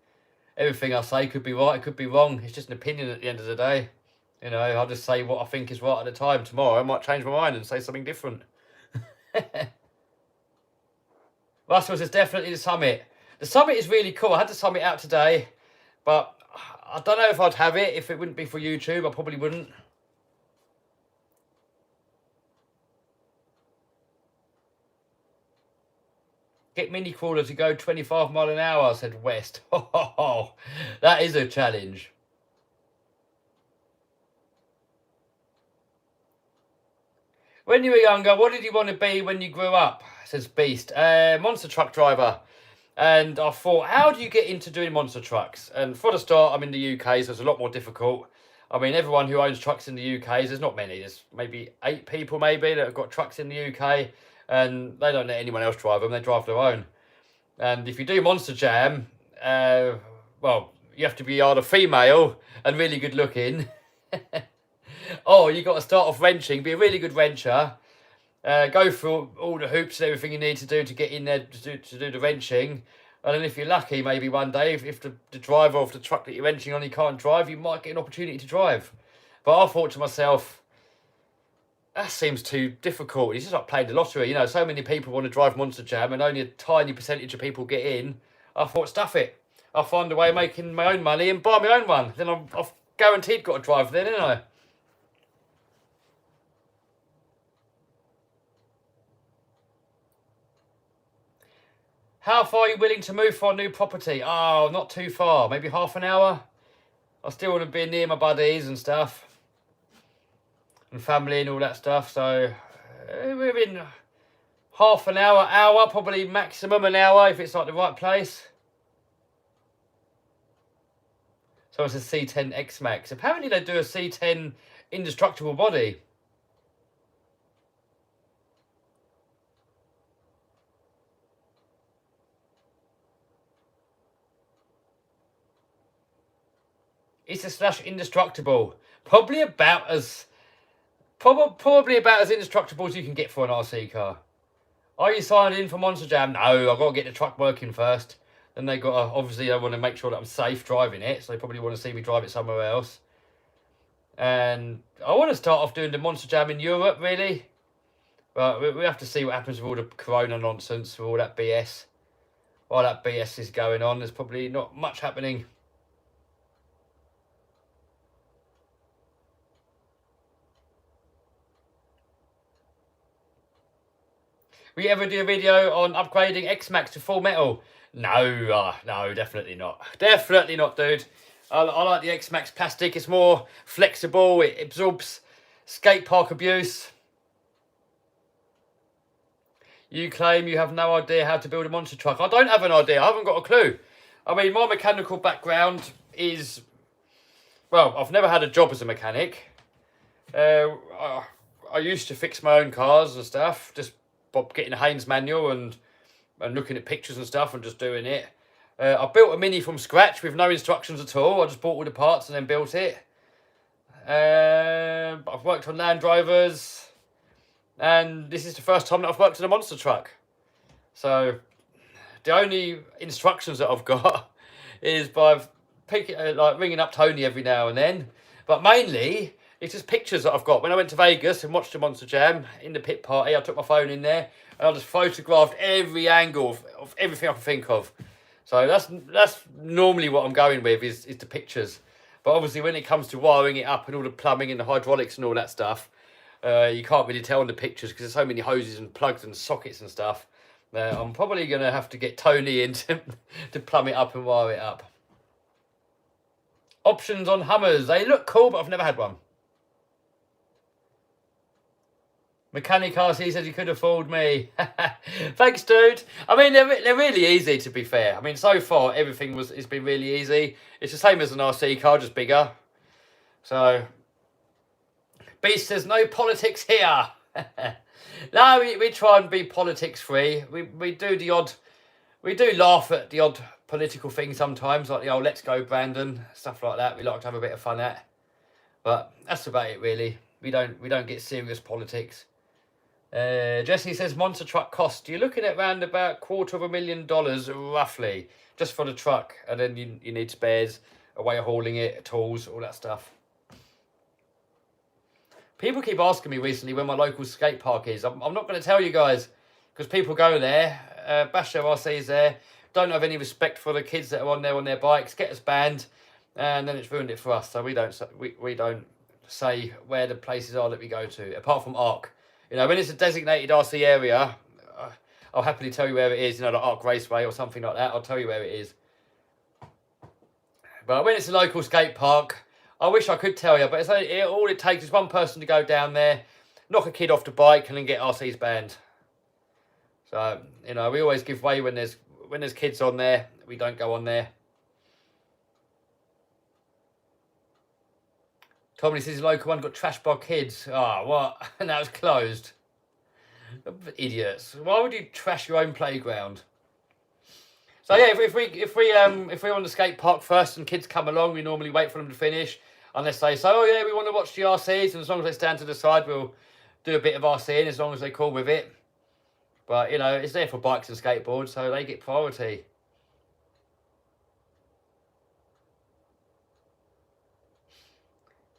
Everything I say could be right, it could be wrong. It's just an opinion at the end of the day. You know, I'll just say what I think is right at the time. Tomorrow, I might change my mind and say something different. Russell says definitely the Summit. The Summit is really cool. I had the Summit out today, but I don't know if I'd have it if it wouldn't be for YouTube. I probably wouldn't. Get mini crawler to go 25 mile an hour, said West. Oh, that is a challenge. When you were younger, what did you want to be when you grew up? Says Beast. Monster truck driver. And I thought, how do you get into doing monster trucks? And for the start, I'm in the UK, so it's a lot more difficult. I mean, everyone who owns trucks in the UK, there's not many. There's maybe 8 people maybe that have got trucks in the UK. And they don't let anyone else drive them. They drive their own. And if you do Monster Jam, well, you have to be either female and really good looking. Or you got to start off wrenching, be a really good wrencher. Go through all the hoops and everything you need to do to get in there to do the wrenching. And then if you're lucky, maybe one day, if the driver of the truck that you're wrenching on, you can't drive, you might get an opportunity to drive. But I thought to myself, that seems too difficult. It's just like playing the lottery. You know, so many people want to drive Monster Jam and only a tiny percentage of people get in. I thought, stuff it. I'll find a way of making my own money and buy my own one. Then I've guaranteed got to drive then, ain't I? How far are you willing to move for a new property? Oh, not too far. Maybe half an hour. I still want to be near my buddies and stuff. And family and all that stuff. So we're in half an hour, probably maximum an hour if it's like the right place. So it's a C10 X-Max. Apparently they do a C10 indestructible body. It's a slash indestructible. Probably about as indestructible as you can get for an RC car. Are you signed in for Monster Jam? No, I've got to get the truck working first. Then they got to, obviously I want to make sure that I'm safe driving it, so they probably want to see me drive it somewhere else. And I want to start off doing the Monster Jam in Europe, really. But we have to see what happens with all the corona nonsense, with all that BS. While that BS is going on, there's probably not much happening. Will you ever do a video on upgrading X-Max to full metal? No, no, definitely not. Definitely not, dude. I like the X-Max plastic. It's more flexible. It absorbs skate park abuse. You claim you have no idea how to build a monster truck. I don't have an idea. I haven't got a clue. I mean, my mechanical background is... Well, I've never had a job as a mechanic. I used to fix my own cars and stuff. Just getting a Haynes manual and looking at pictures and stuff and just doing it. I built a Mini from scratch with no instructions at all. I just bought all the parts and then built it. I've worked on Land Rovers. And this is the first time that I've worked on a monster truck. So the only instructions that I've got is by like ringing up Tony every now and then. But mainly, it's just pictures that I've got. When I went to Vegas and watched the Monster Jam in the pit party, I took my phone in there and I just photographed every angle of everything I can think of. So that's normally what I'm going with is the pictures. But obviously when it comes to wiring it up and all the plumbing and the hydraulics and all that stuff, you can't really tell in the pictures because there's so many hoses and plugs and sockets and stuff. I'm probably going to have to get Tony in to plumb it up and wire it up. Options on Hummers. They look cool, but I've never had one. Mechanic RC says you could have fooled me. Thanks, dude. I mean, they're really easy, to be fair. I mean, so far, everything it's been really easy. It's the same as an RC car, just bigger. So, Beast says, no politics here. No, we try and be politics free. We do laugh at the odd political thing sometimes, like the old Let's Go Brandon, stuff like that. We like to have a bit of fun at. But that's about it, really. We don't get serious politics. Jesse says monster truck cost. You're looking at around about $250,000 roughly, just for the truck, and then you need spares, a way of hauling it, tools, all that stuff. People keep asking me recently where my local skate park is. I'm not going to tell you guys because people go there, bash their RCs there, don't have any respect for the kids that are on there on their bikes, get us banned, and then it's ruined it for us. So we don't say where the places are that we go to, apart from ARC. You know, when it's a designated RC area, I'll happily tell you where it is, you know, like Arc Raceway or something like that. I'll tell you where it is. But when it's a local skate park, I wish I could tell you, but all it takes is one person to go down there, knock a kid off the bike, and then get RCs banned. So, you know, we always give way when there's kids on there. We don't go on there. Tommy says the local one got trashed by kids. Oh, what? And that was closed. Idiots. Why would you trash your own playground? So yeah, if we're on the skate park first and kids come along, we normally wait for them to finish. Unless they say, oh yeah, we want to watch the RCs, and as long as they stand to the side, we'll do a bit of RCing as long as they're cool with it. But, you know, it's there for bikes and skateboards, so they get priority.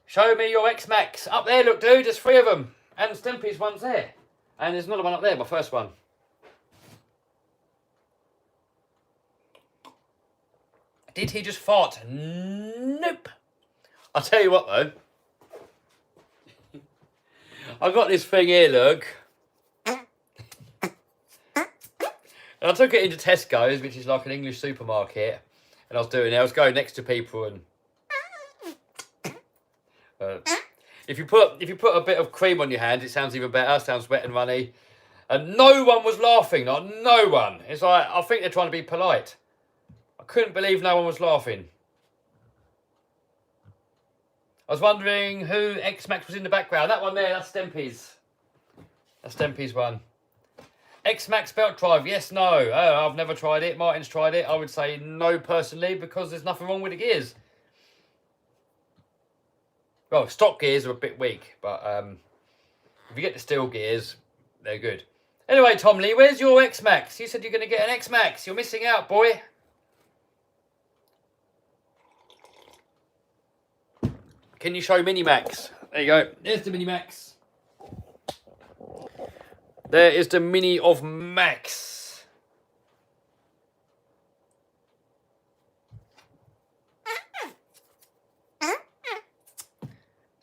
Show me your X-Max. Up there, look, dude, there's 3 of them. And Stimpy's one's there. And there's another one up there, my first one. Did he just fart? Nope. I'll tell you what, though. I got this thing here, look. And I took it into Tesco's, which is like an English supermarket. And I was going next to people and... if you put a bit of cream on your hand, it sounds even better. It sounds wet and runny. And no one was laughing. Not no one. It's like, I think they're trying to be polite. I couldn't believe no one was laughing. I was wondering who X-Max was in the background. That one there, that's Stempy's. That's Stempy's one. X-Max belt drive, yes, no. Oh, I've never tried it. Martin's tried it. I would say no personally because there's nothing wrong with the gears. Well, stock gears are a bit weak, but if you get the steel gears, they're good. Anyway, Tom Lee, where's your X-Max? You said you're going to get an X-Max. You're missing out, boy. Can you show Mini-Max? There you go. There's the Mini-Max. There is the Mini of Max.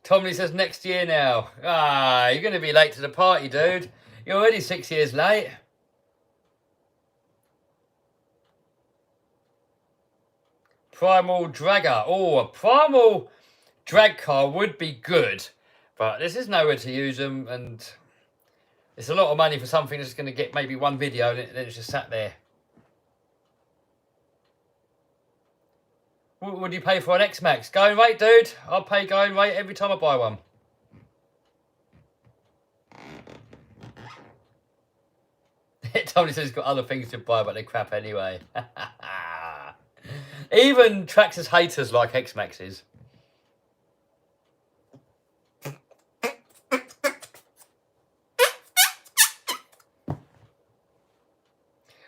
Tomley says next year now. Ah, you're going to be late to the party, dude. You're already 6 years late. Primal Dragger. Oh, a Primal drag car would be good. But this is nowhere to use them. And it's a lot of money for something that's going to get maybe one video and then it's just sat there. What would you pay for an X-Max? Going rate, dude. I'll pay going rate every time I buy one. Tony says he's got other things to buy, but they're crap anyway. Even Traxxas haters like X-Maxes.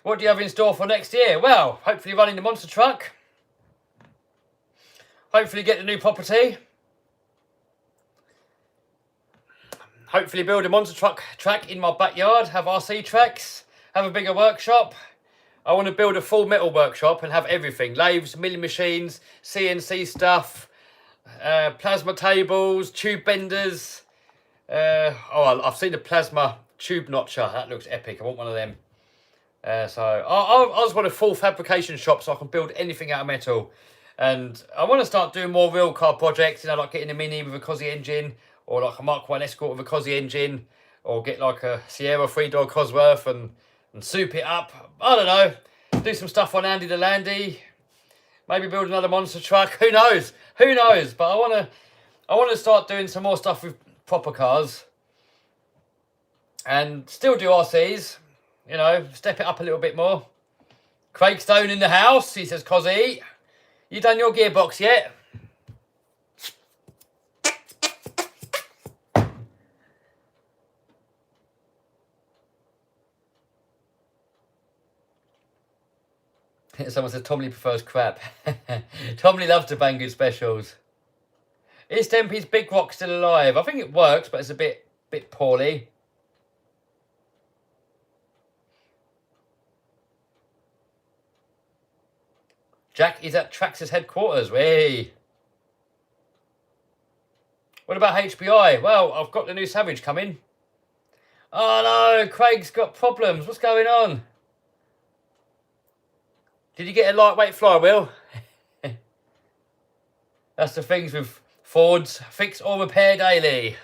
What do you have in store for next year? Well, hopefully running the monster truck. Hopefully get the new property. Hopefully build a monster truck track in my backyard. Have RC tracks. Have a bigger workshop. I want to build a full metal workshop and have everything. Lathes, milling machines, CNC stuff, plasma tables, tube benders. I've seen the plasma tube notcher. That looks epic. I want one of them. So I just want a full fabrication shop so I can build anything out of metal. And I want to start doing more real car projects, you know, like getting a Mini with a Cosy engine, or like a Mark 1 Escort with a Cosy engine, or get like a Sierra 3-door Cosworth and soup it up. I don't know. Do some stuff on Andy the Landy. Maybe build another monster truck. Who knows? Who knows? But I want to start doing some more stuff with proper cars. And still do RCs. You know, step it up a little bit more. Craig Stone in the house. He says, Cosy, you done your gearbox yet? Someone says Tomley prefers crap. Tomley loves to bang good specials. Is Tempy's Big Rock still alive? I think it works, but it's a bit poorly. Jack is at Traxxas headquarters. Hey. What about HBI? Well, I've got the new Savage coming. Oh no, Craig's got problems. What's going on? Did you get a lightweight flywheel? That's the things with Fords. Fix or repair daily.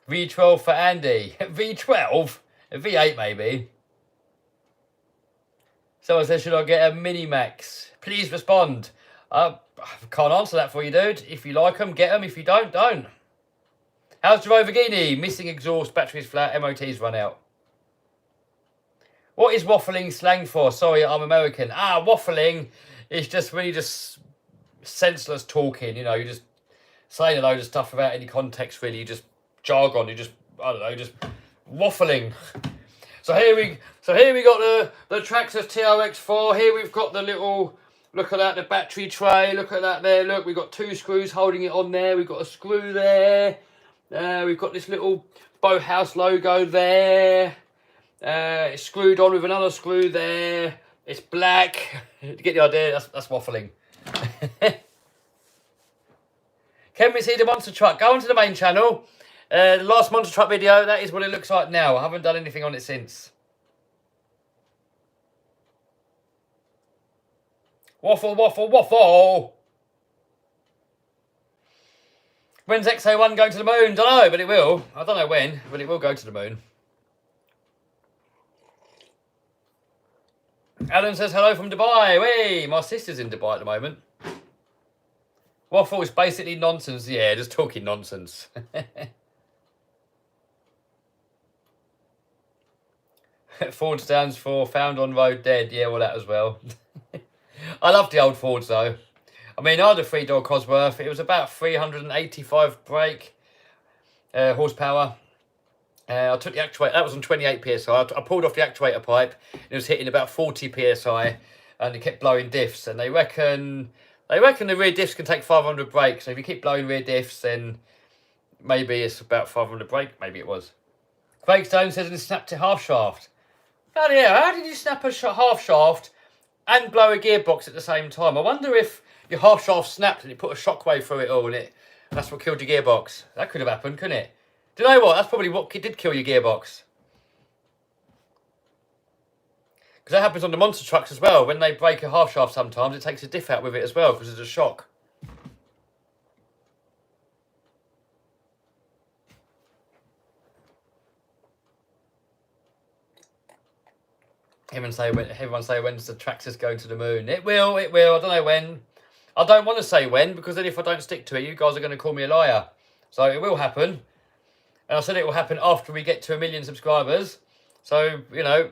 V12 for Andy. V12? A V8 maybe. Someone says, should I get a Mini Max? Please respond. I can't answer that for you, dude. If you like them, get them. If you don't, don't. How's the Lamborghini? Missing exhaust, batteries flat, MOT's run out. What is waffling slang for? Sorry, I'm American. Waffling is just really just senseless talking. You know, you just saying a load of stuff without any context, really. You just jargon. You just, I don't know, just waffling. So here we got the Traxxas trx4. Here we've got the little, look at that, the battery tray. Look at that there. Look, we've got 2 screws holding it on there. We've got a screw there. We've got this little Boathouse logo there. It's screwed on with another screw there. It's black. To get the idea, that's waffling. Can we see the monster truck? Go onto the main channel. The last monster truck video, that is what it looks like now. I haven't done anything on it since. Waffle, waffle, waffle. When's XA1 going to the moon? Don't know, but it will. I don't know when, but it will go to the moon. Alan says hello from Dubai. Hey, my sister's in Dubai at the moment. Waffle is basically nonsense. Yeah, just talking nonsense. Ford stands for found on road dead. Yeah, well, that as well. I love the old Fords though. I mean, I had a 3-door Cosworth. It was about 385 brake horsepower. I took the actuator, that was on 28 psi. I pulled off the actuator pipe. It was hitting about 40 psi, and it kept blowing diffs. And they reckon the rear diffs can take 500 brakes. So if you keep blowing rear diffs, then maybe it's about 500 brake. Maybe it was. Craig Stone says it snapped a half shaft. Bloody hell, how did you snap a half shaft and blow a gearbox at the same time? I wonder if your half shaft snapped and it put a shockwave through it all, and that's what killed your gearbox. That could have happened, couldn't it? Do you know what? That's probably what did kill your gearbox. Because that happens on the monster trucks as well. When they break a half shaft sometimes, it takes a diff out with it as well because there's a shock. Everyone say when's the Traxxas going to the moon? It will. I don't know when. I don't want to say when, because then if I don't stick to it, you guys are going to call me a liar. So it will happen. And I said it will happen after we get to 1 million subscribers. So, you know,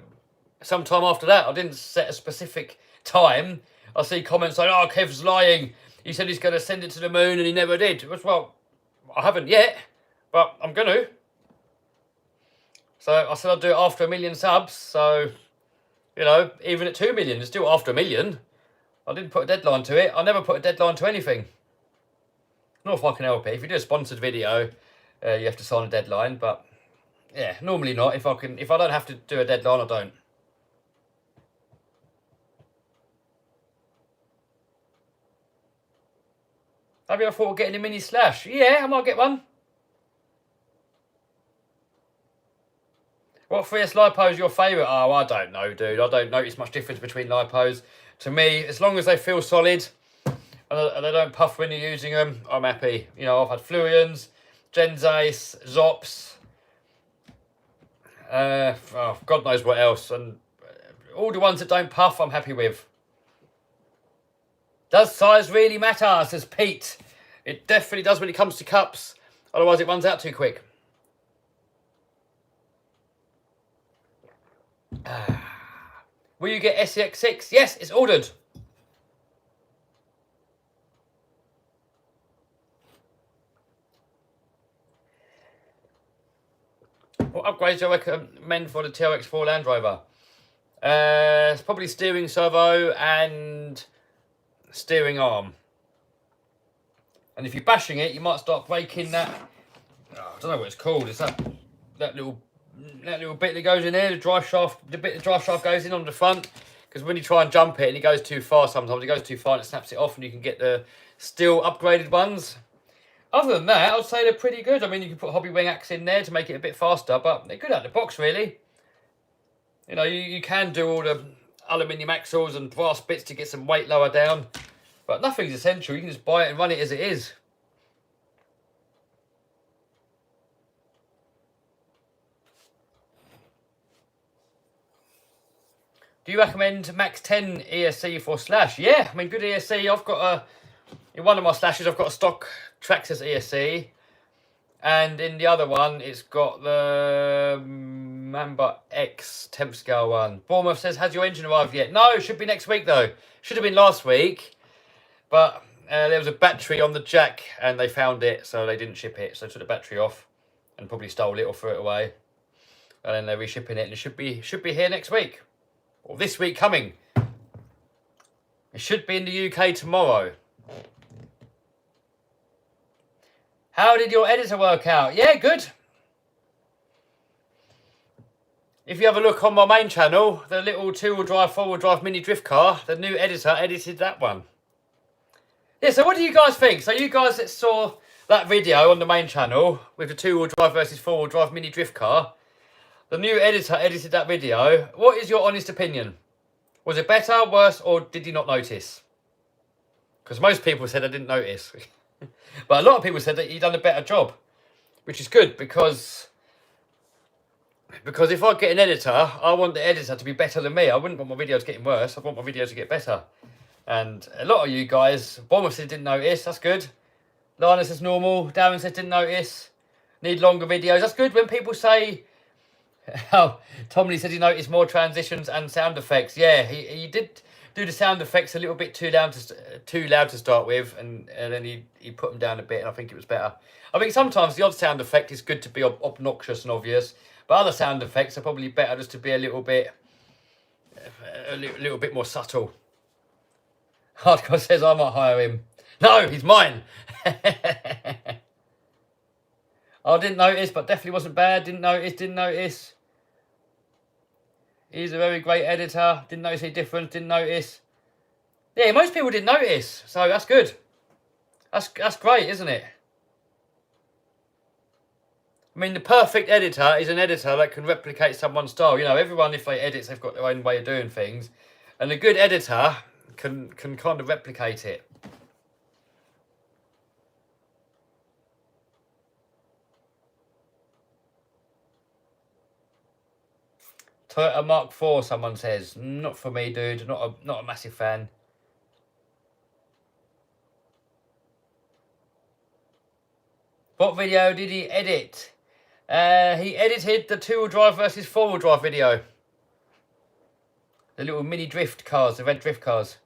sometime after that. I didn't set a specific time. I see comments saying, oh, Kev's lying. He said he's going to send it to the moon and he never did. Well, I haven't yet, but I'm going to. So I said I'd do it after 1 million subs. So, you know, even at 2 million, it's still after 1 million. I didn't put a deadline to it. I never put a deadline to anything. Not if I can help it. If you do a sponsored video, you have to sign a deadline. But yeah, normally not. If I don't have to do a deadline, I don't. Have you ever thought of getting a mini slash? Yeah, I might get one. What 3S lipo is your favourite? Oh, I don't know, dude. I don't notice much difference between lipos. To me, as long as they feel solid and they don't puff when you're using them, I'm happy. You know, I've had Fluians, Genzace, Zops, God knows what else. And all the ones that don't puff, I'm happy with. Does size really matter, says Pete? It definitely does when it comes to cups. Otherwise, it runs out too quick. Will you get SEX6? Yes, it's ordered. What upgrades do I recommend for the TRX4 Land Rover? It's probably steering servo and steering arm. And if you're bashing it, you might start breaking that. I don't know what it's called. It's that little bit that goes in there, the drive shaft. The bit the drive shaft goes in on the front. Because when you try and jump it and it goes too far, sometimes it goes too far and it snaps it off, and you can get the steel upgraded ones. Other than that, I'd say they're pretty good. I mean, you can put hobby wing axe in there to make it a bit faster, but they're good out of the box, really. You know, you can do all the aluminium axles and brass bits to get some weight lower down, but nothing's essential. You can just buy it and run it as it is. Do you recommend Max 10 ESC for slash? Yeah, I mean, good ESC. I've got in one of my slashes, I've got a stock Traxxas ESC. And in the other one, it's got the Mamba X temp scale one. Bournemouth says, has your engine arrived yet? No, it should be next week, though. Should have been last week. But there was a battery on the jack, and they found it, so they didn't ship it. So they took the battery off and probably stole it or threw it away. And then they're reshipping it, and it should be here next week. Or this week coming. It should be in the UK tomorrow. How did your editor work out? Yeah, good. If you have a look on my main channel, the little 2-wheel drive, 4-wheel drive mini drift car, the new editor edited that one. Yeah, so what do you guys think? So you guys that saw that video on the main channel with the 2-wheel drive versus 4-wheel drive mini drift car, the new editor edited that video. What is your honest opinion? Was it better, worse, or did you not notice? Because most people said I didn't notice. But a lot of people said that he done a better job. Which is good, because if I get an editor, I want the editor to be better than me. I wouldn't want my videos getting worse. I want my videos to get better. And a lot of you guys, Bournemouth said didn't notice. That's good. Lana says normal. Darren says didn't notice. Need longer videos. That's good when people say... Oh, Tomley said he noticed more transitions and sound effects. Yeah, he did do the sound effects a little bit too loud to start with, and then he put them down a bit, and I think it was better. I think sometimes the odd sound effect is good to be obnoxious and obvious, but other sound effects are probably better just to be a little bit more subtle. Hardcore says I might hire him. No, he's mine. I didn't notice, but definitely wasn't bad. Didn't notice. He's a very great editor. Didn't notice any difference. Didn't notice. Yeah, most people didn't notice, so that's good. That's great, isn't it? I mean, the perfect editor is an editor that can replicate someone's style. You know, everyone, if they edit, they've got their own way of doing things. And a good editor can kind of replicate it. Toyota Mark IV, someone says. Not for me, dude. Not a massive fan. What video did he edit? He edited the 2-wheel drive versus 4-wheel drive video. The little mini drift cars, event drift cars.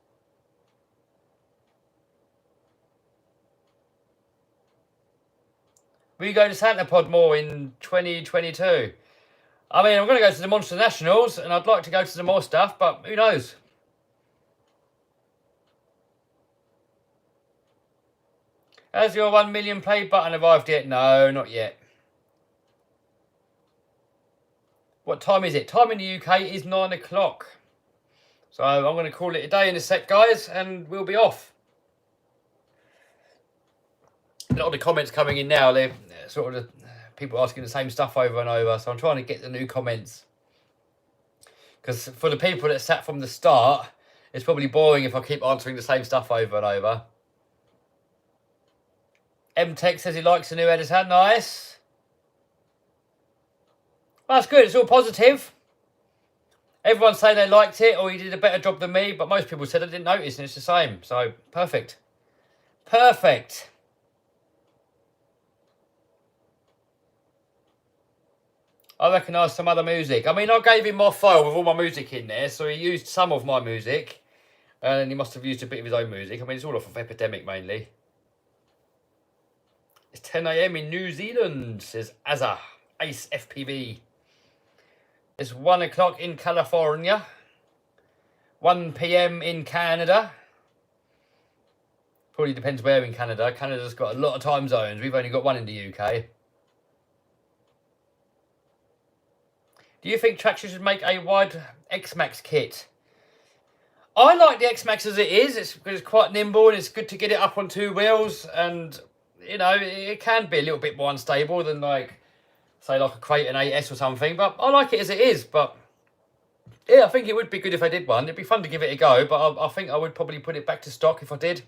We go to Santa Pod more in 2022. I mean, I'm going to go to the Monster Nationals, and I'd like to go to some more stuff, but who knows? Has your 1 million play button arrived yet? No, not yet. What time is it? Time in the UK is 9 o'clock. So I'm going to call it a day in a sec, guys, and we'll be off. A lot of the comments coming in now, they're sort of people asking the same stuff over and over, so I'm trying to get the new comments. Because for the people that sat from the start, it's probably boring if I keep answering the same stuff over and over. M-Tech says he likes the new editor. Nice. Well, that's good. It's all positive. Everyone's saying they liked it or he did a better job than me, but most people said I didn't notice and it's the same. So, perfect. Perfect. I recognise some other music. I mean, I gave him my file with all my music in there, so he used some of my music. And he must have used a bit of his own music. I mean, it's all off of Epidemic, mainly. It's 10 AM in New Zealand, says Azza, Ace FPV. It's 1 o'clock in California. 1 PM in Canada. Probably depends where in Canada. Canada's got a lot of time zones. We've only got one in the UK. Do you think Traxxas should make a wide X-Max kit? I like the X-Max as it is. It's quite nimble and it's good to get it up on 2 wheels. And you know, it can be a little bit more unstable than like, say, like a Creighton 8S or something. But I like it as it is. But yeah, I think it would be good if I did one. It'd be fun to give it a go. But I think I would probably put it back to stock if I did.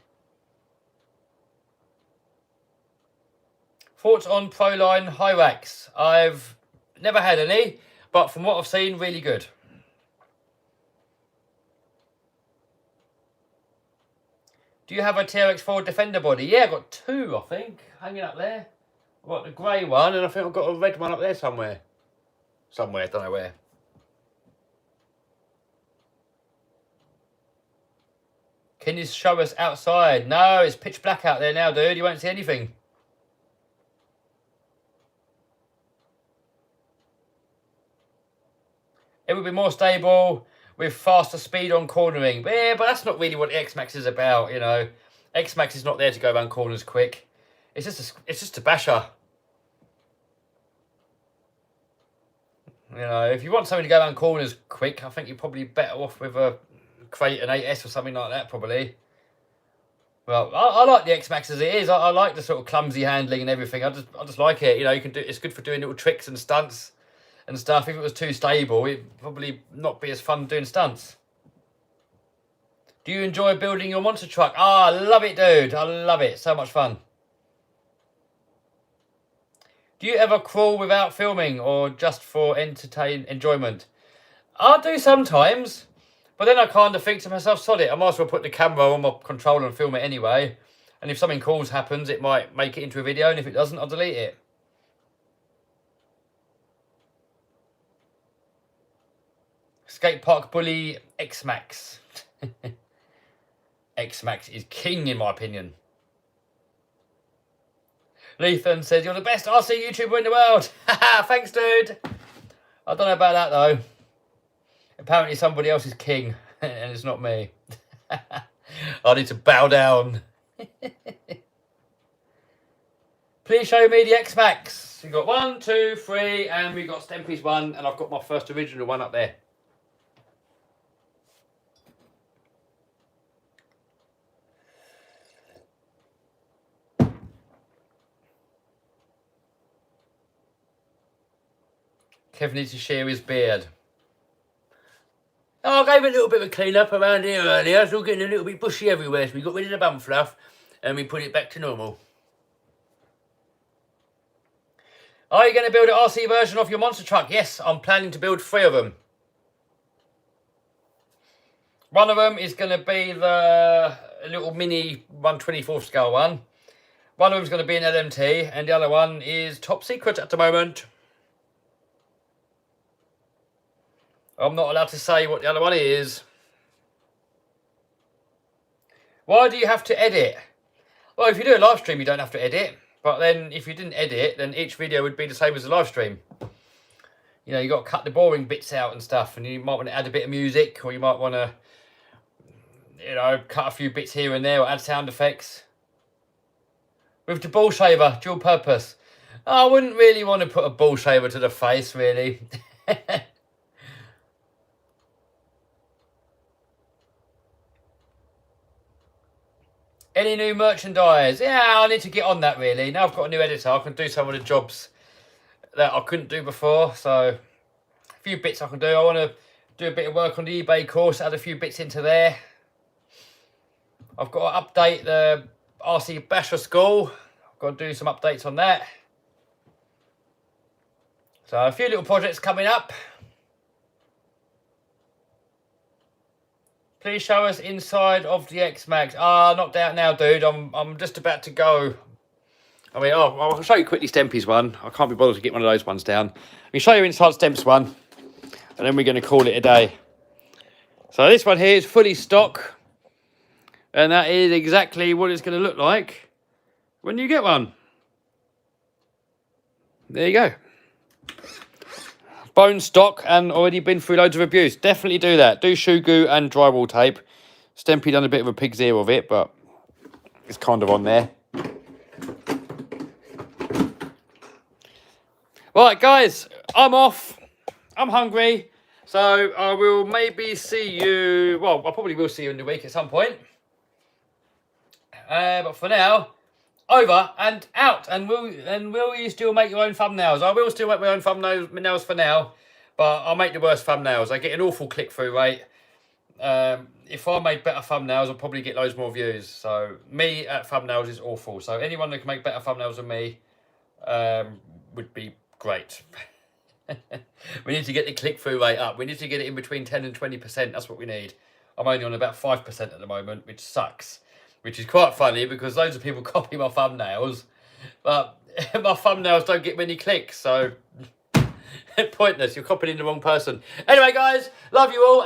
Thoughts on Proline high racks? I've never had any, but from what I've seen, really good. Do you have a TRX4 Defender body? Yeah, I've got two, I think, hanging up there. I've got the grey one, and I think I've got a red one up there somewhere. Somewhere, don't know where. Can you show us outside? No, it's pitch black out there now, dude. You won't see anything. It would be more stable with faster speed on cornering. But yeah, but that's not really what X-Max is about, you know. X-Max is not there to go around corners quick. It's just a basher. You know, if you want something to go around corners quick, I think you're probably better off with a Creighton 8S or something like that, probably. Well, I like the X-Max as it is. I like the sort of clumsy handling and everything. I just like it. You know, you can do. It's good for doing little tricks and stunts and stuff. If it was too stable, it'd probably not be as fun doing stunts. Do you enjoy building your monster truck? Ah, I love it, dude. I love it. So much fun. Do you ever crawl without filming or just for enjoyment? I do sometimes, but then I kind of think to myself, sod it, I might as well put the camera on my controller and film it anyway. And if something cool happens, it might make it into a video, and if it doesn't, I'll delete it. Skate Park Bully X-Max. X-Max is king, in my opinion. Lethan says, you're the best RC YouTuber in the world. Thanks, dude. I don't know about that, though. Apparently somebody else is king, and it's not me. I need to bow down. Please show me the X-Max. We've got 1, 2, 3, and we've got Stempy's one, and I've got my first original one up there. Kevin needs to share his beard. Oh, I gave it a little bit of a clean up around here earlier. It's all getting a little bit bushy everywhere. So we got rid of the bum fluff and we put it back to normal. Are you going to build an RC version of your monster truck? Yes, I'm planning to build 3 of them. One of them is going to be the little mini 1/24 scale one. One of them is going to be an LMT, and the other one is top secret at the moment. I'm not allowed to say what the other one is. Why do you have to edit? Well, if you do a live stream, you don't have to edit. But then if you didn't edit, then each video would be the same as a live stream. You know, you got to cut the boring bits out and stuff. And you might want to add a bit of music. Or you might want to, you know, cut a few bits here and there. Or add sound effects. With the ball shaver, dual purpose. I wouldn't really want to put a ball shaver to the face, really. Any new merchandise? Yeah, I need to get on that, really. Now I've got a new editor, I can do some of the jobs that I couldn't do before. So, a few bits I can do. I want to do a bit of work on the eBay course, add a few bits into there. I've got to update the RC Basher School. I've got to do some updates on that. So, a few little projects coming up. Please show us inside of the X-Max. Not out now, dude. I'm just about to go. I mean, I'll show you quickly Stempy's one. I can't be bothered to get one of those ones down. Let me show you inside Stemp's one, and then we're going to call it a day. So this one here is fully stock, and that is exactly what it's going to look like when you get one. There you go. Bone stock and already been through loads of abuse. Definitely do that. Do shoe goo and drywall tape. Stempy done a bit of a pig's ear of it, but it's kind of on there. Right, guys, I'm off. I'm hungry. So I will maybe see you. Well, I probably will see you in the week at some point. But for now, over and out. And will you still make your own thumbnails? I will still make my own thumbnails for now, but I'll make the worst thumbnails. I get an awful click-through rate. If I made better thumbnails, I'll probably get loads more views. So me at thumbnails is awful. So anyone that can make better thumbnails than me would be great. We need to get the click-through rate up. We need to get it in between 10 and 20%. That's what we need. I'm only on about 5% at the moment, which sucks. Which is quite funny because loads of people copy my thumbnails, but my thumbnails don't get many clicks. So pointless. You're copying the wrong person. Anyway, guys, love you all.